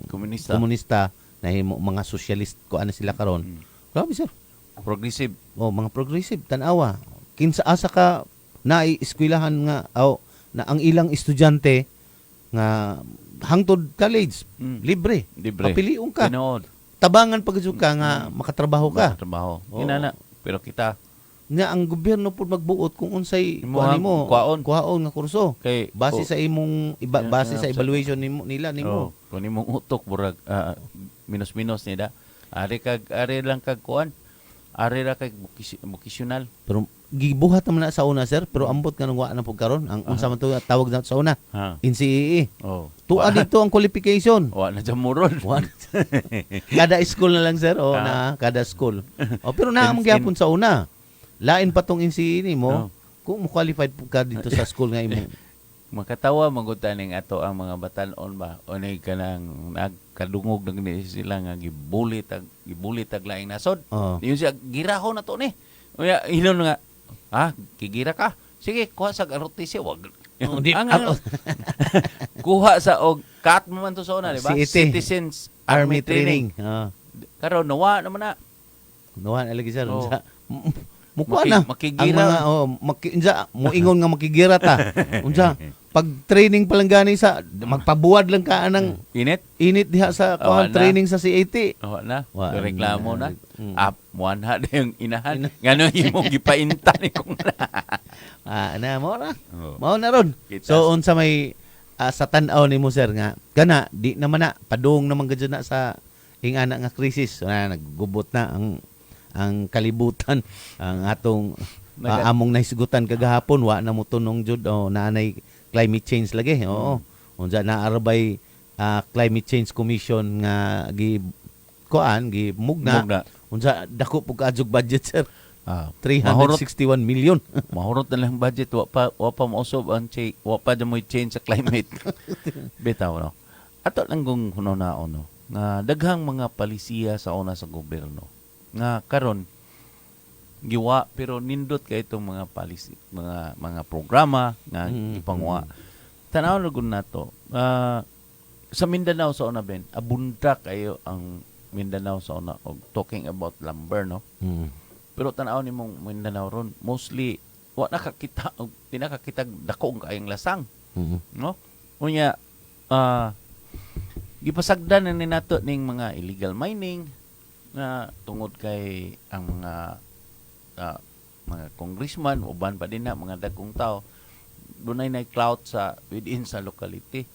komunista nahimo mga socialist ko ana sila karon. Grabe sir. Progressive. Mga progressive tanawa. Kinsa asa ka eskwelahan nga na ang ilang estudyante nga hangtod college libre. Papiliun ka. Tinood. Tabangan pagkasud ka nga makatrabaho ka. Makatrabaho. Inana. Pero kita nga ang gobyerno pud magbuot kung unsay kuan kuhaon nga kurso kay base sa imong base sa evaluation nila nimo. Kung imong utok burag minus nida. Ari lang kag kuan. Ari ra kag vocational. Pero gibuhat naman na sa una sir pero ambot kanang wa na pud karon ang unsa man to tawag na sa una. NCEE. Tuwa dito ang qualification. Wa na jamuron. Kada school na lang sir na kada school. Pero naamang gyapon sa una. Lain pa tong NCEE nimo kung mo qualified po ka dito sa school nga imo. Makatawa magutan ning ato ang mga batan-on ba unay kanang nagkadungog ng sila nga gibulit ag laing nasod. Yun siya giraho na to ni. Unya inon nga kigira ka. Sige kuha sa ROTC wag. Kuha sa og cut mo man to sa una di ba? Citizens Army Training. Karon nawa naman na. Nawa na lagi sir unsa. Mukha na. Makigira. Ang mga, moingon nga makigira ta. Unsa, pag training pa lang gani sa, magpabuwad lang ka ng init diha sa training sa CAT. Na. Reklamo na. Muanha na yung inahan. Gano'n yung gipainta ni kong na. Mao na ron. So, unsa may sa tan-aw nimo sir nga kana di naman na padung naman gadyo na sa ingana nga krisis naggubot na ang kalibutan ang atong among nahisgutan kagahapon wa na mo tunong jud naanay climate change lagi oo unsa naarabay climate change commission nga gi mugna unsa dako pug adjog budget sir 361 million. Mahurot na lang budget, wa pa mausob ang wa pa mo change sa climate. Bitaw no. Ato lang kung hunaw no nga daghang mga palisiya sa una sa gobyerno nga karon giwa pero nindot kay itong mga policy mga programa nga ipangwa. Tanaw na gud nato. Sa Mindanao sa una ben abunda kayo ang Mindanao sa una talking about lumber no. Pero tanaw ni mong Mindanao ron, mostly, wa nakakita, tinakakita dakong kayang lasang. No? Unya, gipasagdan na ni nato ning mga illegal mining, na tungod kay ang mga congressman, uban pa din na, mga dagkong tao, dunay na clout within sa locality.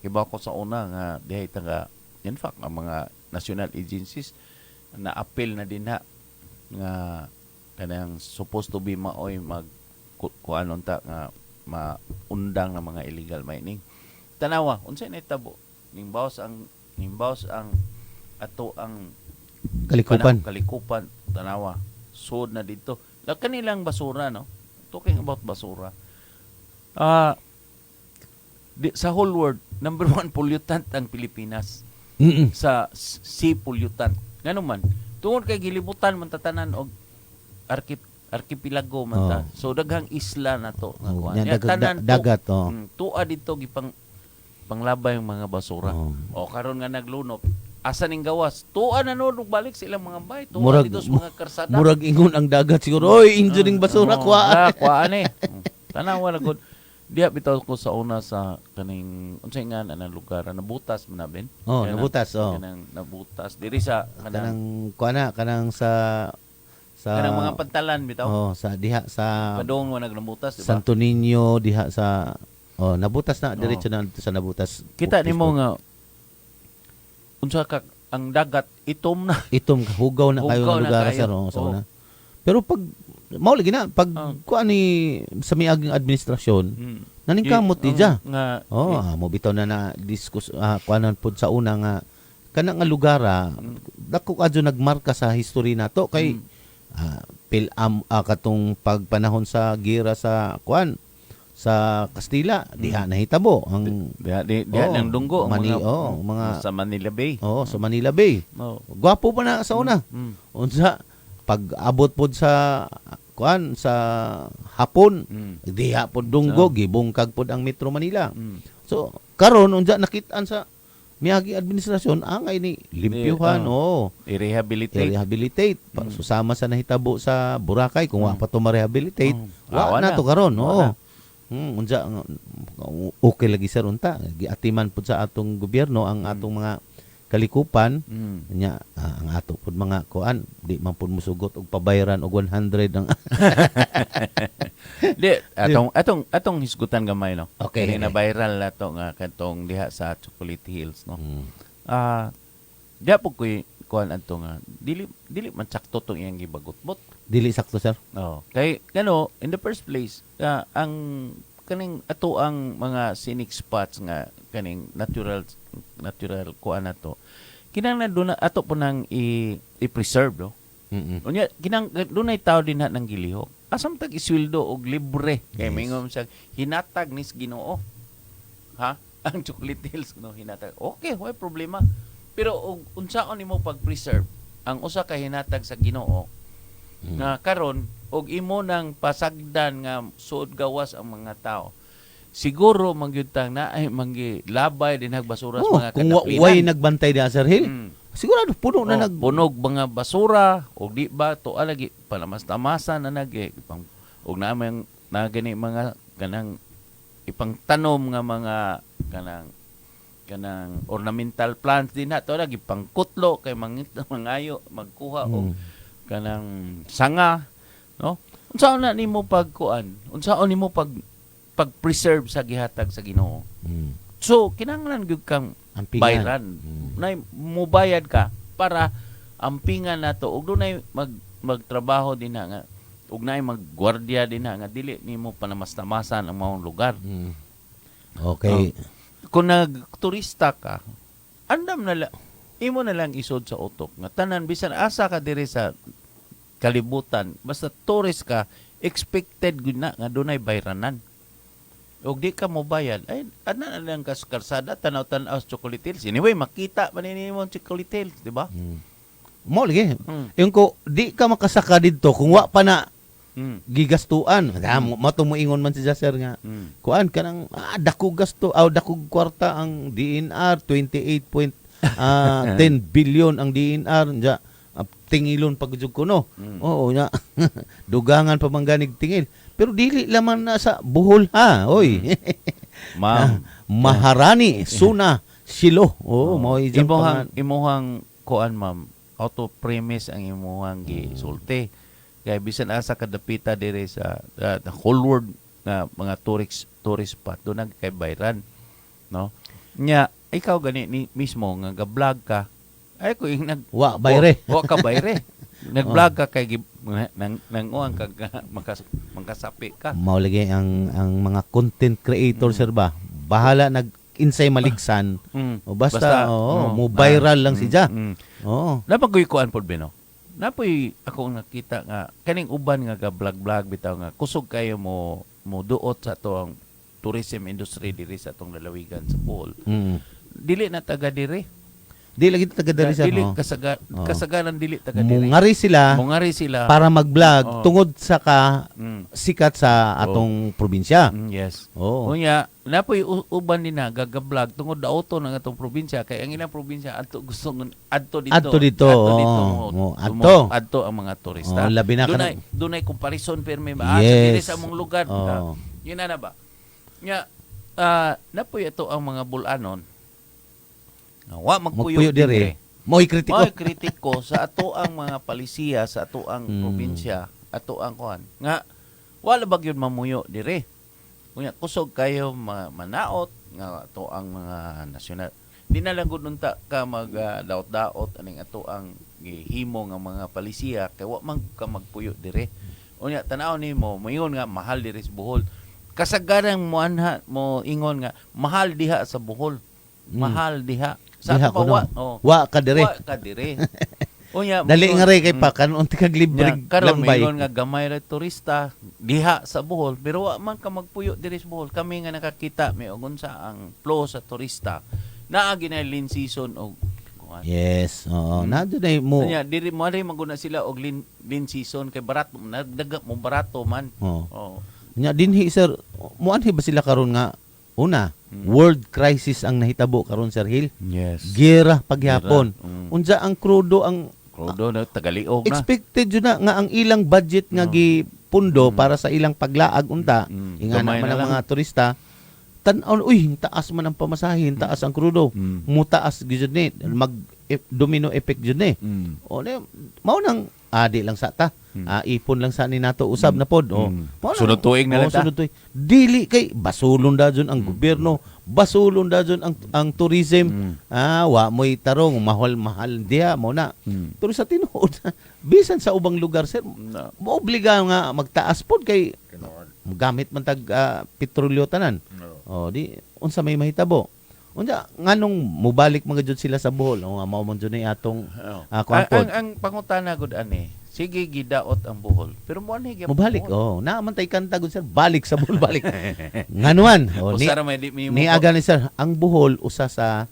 Kiba ko sa una nga, dihay taga, in fact, ang mga national agencies, na appeal na din na, nga kanang supposed to be maoy kuanon ta nga maundang ng mga illegal mining. Tanawa unsay nahitabo nimbaws ang ato ang kalikupan tanawa sud na dito la kanilang basura no talking about basura sa whole world number 1 pollutant ang Pilipinas sa sea pollutant ngano man tungod kay gilibutan man tatanan og archipelago man ta. So daghang isla na to nga kuan. Tanan dagat tuwa dito gipang panglabay ang mga basura. O karon nga naglunop asa ning gawas tuwa na no balik sa ilang mga bahay tuwa dito sa mga karsada. Murag ingon ang dagat siguro. Oy, injuring basura kuan Tanawa na gud. Diya bitaw ko sa una sa kaning unsay nga na lugar nabutas man ben. Nabutas kanang nabutas diri sa kanang kanang sa kanang mga pantalan bitaw. Sa diha sa padong mo nagnabutas diba? Santo Niño diha sa nabutas na diretso na sa nabutas. Kita nimo nga unsa ka ang dagat itom hugaw na kayo ng lugar sa una. Pero pag mao lagi na pag kuan ni sa miaging administrasyon naningkamot diya mo bitaw na discuss kuanan pud sa una nga kana nga lugar dako adyo nagmarka sa history nato kay katong pagpanahon sa gira sa kuan sa Kastila diha nahitabo ang diha nang dunggo mga sa Manila Bay sa Manila Bay gwapo pa na sa una unsa pag abot pod sa kuan sa hapon diha pod dunggo gibungkag pod ang Metro Manila so karon unja nakitaan sa miagi administrasyon angay ni limpyuhan i-rehabilitate susama sa nahitabo sa Boracay kung wa pa to ma-rehabilitate wa na to karon unja okay lagi sir unta giatiman pod sa atong gobyerno ang atong mga kalikupan nya ang ato pud mga kuan di man pud musugot og pabayaran og 100 ang di atong hisgutan gamay no kini na viral na to nga katong diha sa Chocolate Hills no diha pud koy kuan adto nga dili man sakto tong iyang gibagutbot dili sakto sir kay kano in the first place ang kaning ato ang mga scenic spots nga kaning natural kuan nato kinahanglan doon ato po nang i-preserve no unya dunay tao din nang gilihok asam tag isweldo og libre kay mingon siya hinatag nis Ginoo ang Chocolate Hills no hinatag okay why problema pero unsaon nimo pag-preserve ang usa ka hinatag sa Ginoo nga karon og imo nang pasagdan nga suod gawas ang mga tao siguro magyutang na ay manggilabay din nagbasura sa mga kadapinan. Kung way nagbantay diha Sir Hill, sigurado puno na punog mga basura o di ba to alagi palamas-tamasan na pang og namang nagani mga kanang ipangtanom nga mga kanang ornamental plants din nato lagi pangkutlo kay mangayo magkuha og kanang sanga no unsaon na nimo pagkuan unsaon nimo pag pag-preserve sa gihatag sa Ginoo. Mm. So kinahanglan gyud kang Ampingan. bayran. Nay mobayad ka para ampingan nato ug dunay magtrabaho din na nga ug nay maggwardya din na nga dili nimo panamas-tamasan ang maong lugar. Mm. Okay. Kung nagturista ka, andam na imo na lang isod sa utok nga tanan bisan asa ka diri sa kalibutan basta tourist ka expected gud na nga dunay bayranan. Og di ka mo bayad, ay ana na lang kas karsada tanaw-tanaw sa Chocolate Hills. Anyway, makita man nimo ang Chocolate Hills, di ba? Mo lagi. Mm. Yung ko di ka makasaka didto kung wa pa na Mm. gigastuan. Mato mo ingon man si Sir nga. Mm. Kuan kanang dako gasto dako kwarta ang DNR 10 billion ang DNR nya tingilon pagjud ko no. Oo nya. Dugangan pa mangganig tingil. Pero dili laman na sa Bohol ha. Oy. Ma'am, Maharani, Suna, Silo. Oh, mao imuhang kuan ma'am, auto premise ang imuhang gisulti. Kaya bisan asa kadapita dire sa the whole world nga mga tourist spot do kay bayran, no? Nya ikaw gani ni mismo nga ga-vlog ka. Ay ko ing wa bayre. Wa ka bayre. Nag-vlog ka kay nang uang ka mangkasapi ka. Mao lagi ang mga content creator sir ba. Bahala nag-insay maligsan. O basta mo viral lang siya. Oo. Napagoy kuan pod bino. Napoy ako nakita nga kaning uban nga ga-vlog bitaw nga kusog kayo mo duot sa to ang tourism industry diri sa atong lalawigan sa Bohol. Dili na taga diri. Di lagi taga diri sa Dili kasagaran dili taga diri. Mungari sila para mag-vlog tungod sa sikat sa atong probinsya. Yes. Oo. Unya napoy uban din na gaga-vlog tungod daoto ng atong probinsya kay ang ilang probinsya adto gusto adto dito. Adto ang mga turista. Labi na Dunay comparison perme ba yes. sa diri sa among lugar. Yun na ba? Nya napoy ito ang mga bulanon. Wa magpuyo dire. Mo'y kritiko sa ato ang mga palisiya sa ato ang probinsya, ato ang kuan. Nga wala ba gyud mamuyo dire. Kunya kusog kayo manaot nga ato ang mga nasyonal. Di na lang gud unta ka mag daot-daot aning ato ang gihimo nga mga palisiya kay wa man ka magpuyo dire. Unya tan-aw nimo moingon nga mahal dire sa Bohol. Kasagaran mo ingon nga mahal diha sa Bohol. Mahal diha. Sa diha pa wa ka dire. Wa ka dire. Unya Dali nga ray kay pa kanon ti kag libre karon lambay. mayroon nga gamay ra turista diha sa Bohol pero wa man ka magpuyo diri sa Bohol. Kami nga nakakita may ugon sa ang flow sa turista. Naa ginay season og kuan. Yes. Oo. Na dunay mo. Nya diri mo ray maguna sila og lin season kay barato nagdaga mo barato man. Oo. Nya dinhi sir, mo anhi ba sila karon nga una world crisis ang nahitabo karon Sir Hill. Yes. Gera paghapon. Unsa ang krudo na tagaliog na. expected yun na nga ang ilang budget nga gipundo para sa ilang paglaag unta. Ingana man ang mga turista tan-aw taas man ang pamasahin, taas ang krudo. Mutaas gyud ni mag domino effect gyud ni. O mao nang di lang sa ta. Ipon lang sa ni nato usab na pod. Sunod tuig na lang ta. Sunod tuig. Dili kay basulon da dyan ang gobyerno, basulon da dyan ang tourism. Wa mo'y tarong mahal diha mo na. Pero sa tinuod, bisan sa ubang lugar sir, moobliga nga magtaas pod kay gamit man tag petrolyo tanan. Di unsa may mahitabo. Unya nganong mubalik mga jud sila sa Bohol nga mao man jud ni atong ang pangutana gud ani sige gidaot ang Bohol pero mo ani mubalik naaman tay kanta gud sir balik sa Bohol balik nganuan ni aga ni sir ang Bohol usa sa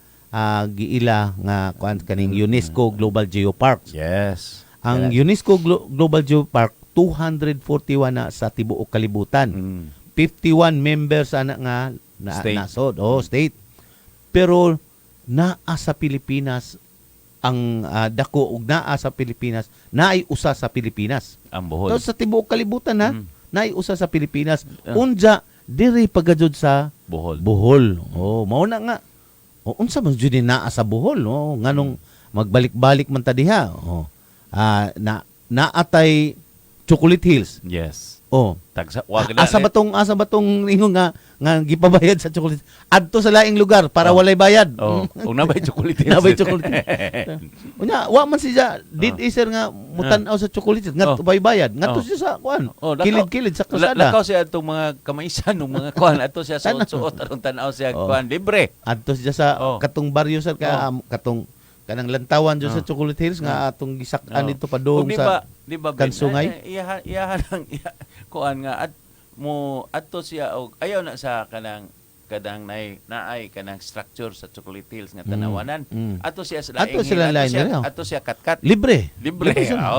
giila nga kuan kaning UNESCO Global Geopark. Yes. Ang UNESCO Global Geopark 241 na sa tibuok kalibutan. 51 members ana nga nasod state. Pero naa sa Pilipinas ang dako ug naa sa Pilipinas naay usa sa Pilipinas ang Bohol. So, sa tibuok kalibutan naay usa sa Pilipinas unja diri pagajud sa Bohol. Mao na nga unsa man jud naa sa Bohol nganong magbalik-balik man ta diha naatay Chocolate Hills. Yes. Oh. Tagsa wag na. Asa ba tong ingon nga gipabayad sa chocolate? Adto sa laing lugar para walay bayad. Oh, ug nabay chocolate. Nabay chocolate. Unya, wa man siya did iser nga mutan-aw sa chocolate nga bay bayad. Ngadto siya sa kuan. Kilid-kilid sa kalsada. Lakaw siya atong mga kamaisan ng mga kuan ato siya sa suot aron tan-aw siya kuan libre. Adto siya sa katong baryo sir katong kanang lantawan dyan sa Chocolate Hills nga atong gisak-an dito pa doon sa Kansungay. Iya lang kuan nga at mo adto siya og ayaw na sa kanang naay kanang structure sa Chocolate Hills nga tanawanan. Ato siya sa laing ato siya kat-kat. Libre.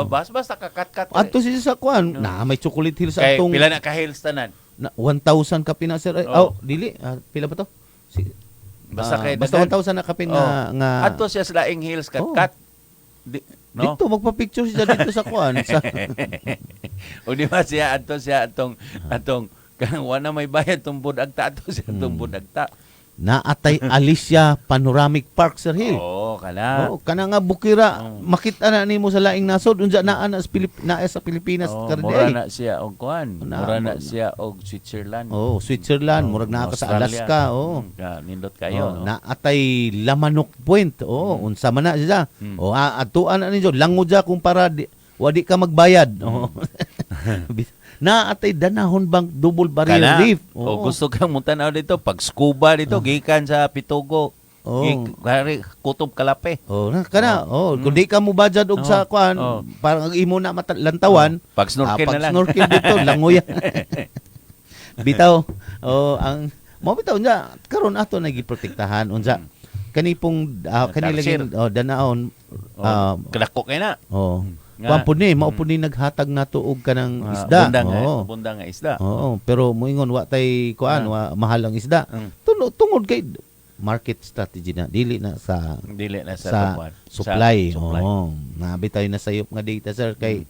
Basta kakat-kat. Ato siya sa kuan na may Chocolate Hills kay atong pila na ka hills tanan. 1,000 ka pina sir. Dili pila ba to? Basta kay 1,000 na kapin nga ato siya sa laing hills kat-kat. No? Dito magpa-picture siya dito sa kuan sa o di ba siya atong kanang wala may bayad tong budagta ato siya tong budagta. naatay Alicia Panoramic Park Sir Hill. Kana. Kana nga bukira makita na nimo sa laing nasod unsa naa sa Pilipinas mura na siya og kuan. Mura na siya og Switzerland. Switzerland murag naa ka sa Alaska. Nindot kayo. Naatay Lamanok Point. Unsa man na siya. Atuan na ninyo langod ja kumpara wadi ka magbayad. Naatay Danahon Bank Double Barrel Reef. Gusto kang mutan-aw dito pag scuba dito gikan sa Pitugo. Kutob Kalape. Kung di ka mo budget og sa kuan, parang imo na lantawan, pag snorkel na lang. Snorkel dito langoy. Bitaw. Ang mo bitaw nya karon ato nagiprotektahan unsa kanipong kanilang Danahon kadako kay na. Pampun ni maupun ni naghatag nato og kanang isda. Bundang nga isda. Pero moingon wa tay kuan mahal ang isda. Tungod kay market strategy na dili na sa supply. Nabitaw na sayop nga data sir kay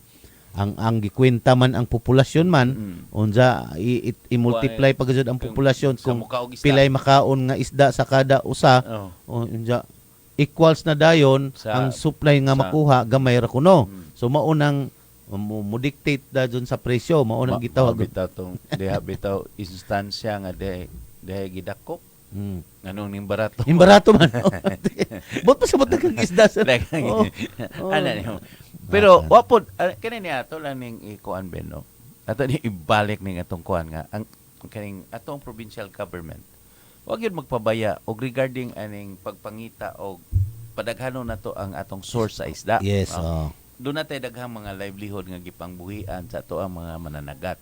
ang gikwenta man ang populasyon man unsa i-multiply pagjud ang populasyon kung pilay makaon nga isda sa kada usa unsa equals na dayon ang supply nga makuha gamay ra kuno. So maunang mo dictate da dun sa presyo, maunang gitawag bitaw bitaw instansya nga de gidako. Anong ning barato? Ning barato man. Bot pa sabot kang isda sa. Pero wapod kani ni ato lang ning ikuan ben no. Ato ni ibalik ning atong kuan nga ang kaning atong provincial government. Wag yun magpabaya og regarding aning pagpangita og padaghanon nato ang atong source sa isda. Yes. Doon natin daghang mga livelihood nga gipangbuhian sa ato ang mga mananagat.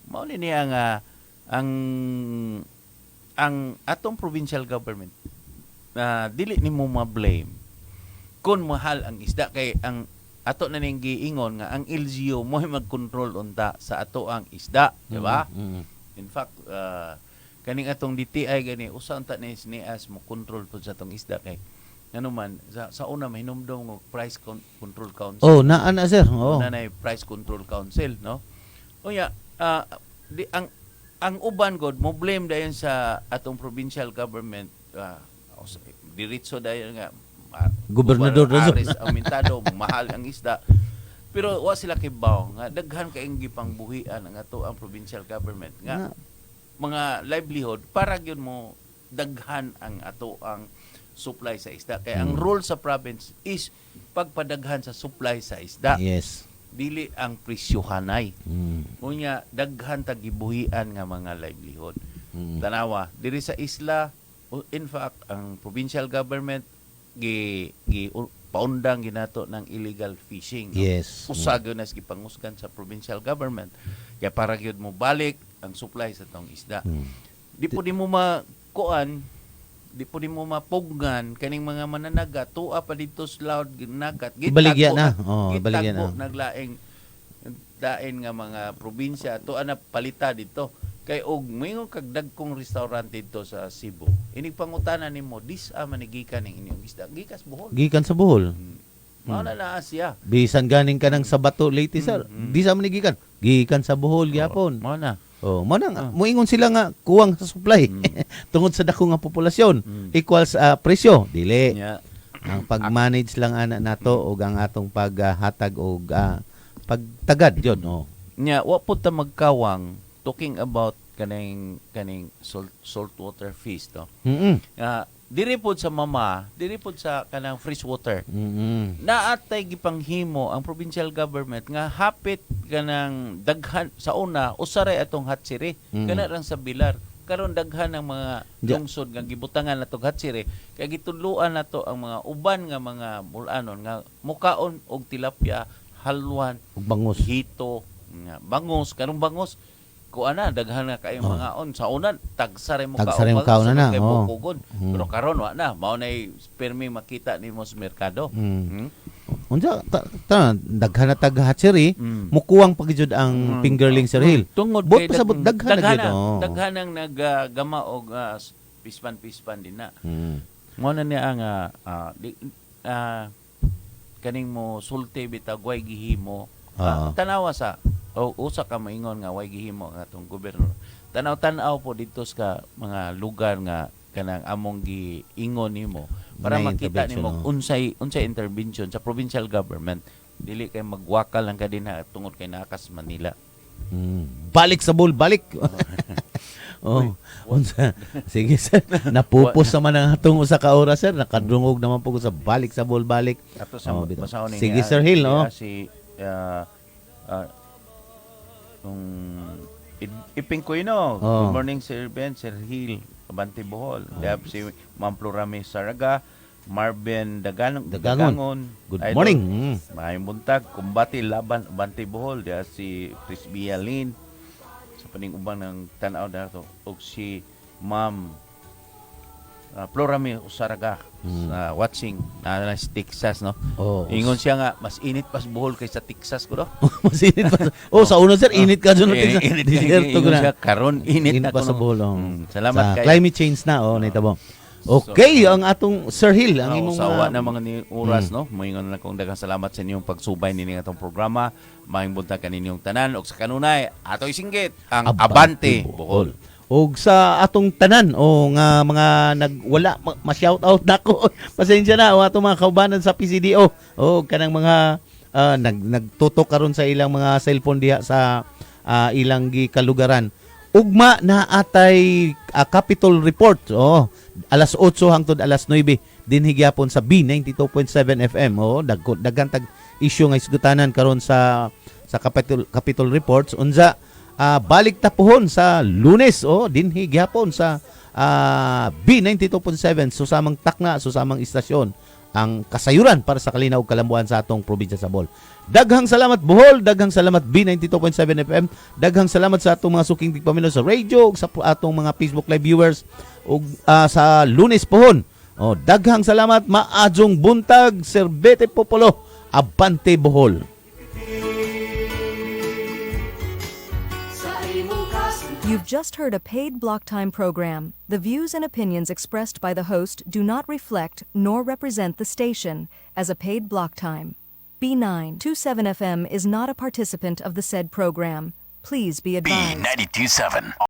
Mao ni niya nga ang atong provincial government dili nimo ma-blame kung mahal ang isda kay ang ato na ning giingon nga ang LGU mo mag-control unta sa ato ang isda, di ba? In fact, kaning atong DTI gani usa unta ni SNEAS mo control pud sa atong isda kay ano man sa una mahinumdom og price control council. Naa na sir. Na price control council, no? Unya ang uban god mo blame dayon sa atong provincial government diretso dayon nga gobernador Aris aumentado mahal ang isda. Pero wa sila kibaw nga daghan kaayong gipangbuhian ang ato ang provincial government nga mga livelihood para gyud mo daghan ang ato ang supply sa isda. Kaya ang role sa province is pagpadaghan sa supply sa isda. Yes. Dili ang presyohanay. Unya daghan ta gibuhian nga mga livelihood. Tanawa diri sa isla in fact ang provincial government paundang ginato ng illegal fishing. Yes. Usag na gipangusgan sa provincial government. Kaya para gyud mo balik ang supply sa tong isda. Di po di mo di po di mo mapugnan kaning mga mananagat tuwa pa dito sa loud nagat baligya na naglaing dain nga mga probinsya tuwa na palita dito kay og moingon kag dagkong restaurant dito sa Cebu inig pangutanan nimo man gikan ning inyong isda gikan sa Bohol mao na siya bisan ganing ka nang sa Bato Leyte sir man gikan sa Bohol gyapon mao na moingon sila nga kuwang sa supply tungod sa dako nga populasyon equals presyo dili ang pag-manage lang ana nato og ang atong paghatag og pagtagad yon Nya wa pud ta magkawang talking about kaning saltwater fish to. Diri pod sa mama, diri pod sa kanang freshwater. Naatay gipanghimo ang provincial government nga hapit kanang daghan sa una usaray atong hatsiri kana lang sa Bilar. Karon daghan ng mga lungsod nga gibutangan natong hatsiri kay gitudloan nato ang mga uban nga mga bulanon nga mukaon og tilapia, halwan, Ug bangus. hito, nga bangus, karong bangus kuana daghan na kay mga on sa una tagsare mo Tagsare mo kaon na, kay oo. bukugon. Pero karon wa na mao nay permi makita nimo sa merkado. Unsa daghan na tag hatchery, mukuwang pagyud ang fingerling Sir Hill. Tungod Bot kay pa sa daghan na gyud. Oh. daghan ang naggama og pispan din na. Mo na niya ang kaning mo sulti bitag way gihimo. Tanawa sa usa ka maingon nga way gihimo nga atong gobyerno. Tanaw-tanaw po dito sa mga lugar nga kanang among giingon nimo para May makita intervention, nimo unsay intervention sa provincial government. Dili kay magwakal lang ka din na tungod kay nakas Manila. Balik sa bowl, balik. Oh, unsa? Sige sir, napupos naman ang atong usa ka oras sir, nakadungog naman po ko sa balik sa bowl, balik. Ato sa Oh, bitaw. basahon ni Sige Sir Hill, no? si Iping Kuino. Oh. Good morning Sir Ben, Sir Hill, Abante Bohol. Dahil si Ma'am Florame Saraga, Marvin Dagangon. Good Idol. morning. Maayong buntag, kumbati laban Abante Bohol. Dahil si Prisbia Lin, sa paning ubang ng tanaw na ito. O si Ma'am Florame Saraga sa watching na sa Texas, no? Oh. Ingon siya nga, mas init pa sa Bohol kaysa Texas ko, no? Mas init pa. Oh, sa una sir, init ka dun. Init Desierto ko na. siya, karon init Init na pa ko, sa no? bowl. Oh. Salamat Sa kay climate change na, naitabo. Okay, ang atong Sir Hill, ang imong usawa na mga ni oras, no? Moingon na kong daghang salamat sa inyong pagsubay nini atong programa. Maayong buntag kaninyong tanan og sa kanunay ato isinggit ang Abante Bohol. Og sa atong tanan o nga mga nagwala ma-shout out nako. Pasensya na o atong mga kaubanan sa PCDO. O kanang mga nagtutok karon sa ilang mga cellphone diha sa ilang kalugaran. Ugma na atay Capitol Report. Alas 8 hangtod alas 9 dinhi gyapon sa B92.7 FM. Daghan tag issue nga isgutanan karon sa Capitol Reports unsa balik tapuhon sa Lunes dinhi gyapon sa B92.7 susamang takna susamang istasyon ang kasayuran para sa kalinaw ug kalambuan sa atong probinsya sa Bohol. Daghang salamat Bohol, daghang salamat B92.7 FM, daghang salamat sa atong mga suking tigpaminaw sa radio ug sa atong mga Facebook live viewers ug sa Lunes pohon. Daghang salamat, maadjong buntag, Serbete Popolo, Abante Bohol. You've just heard a paid block time program. The views and opinions expressed by the host do not reflect nor represent the station as a paid block time. B927 FM is not a participant of the said program. Please be advised. B92.7.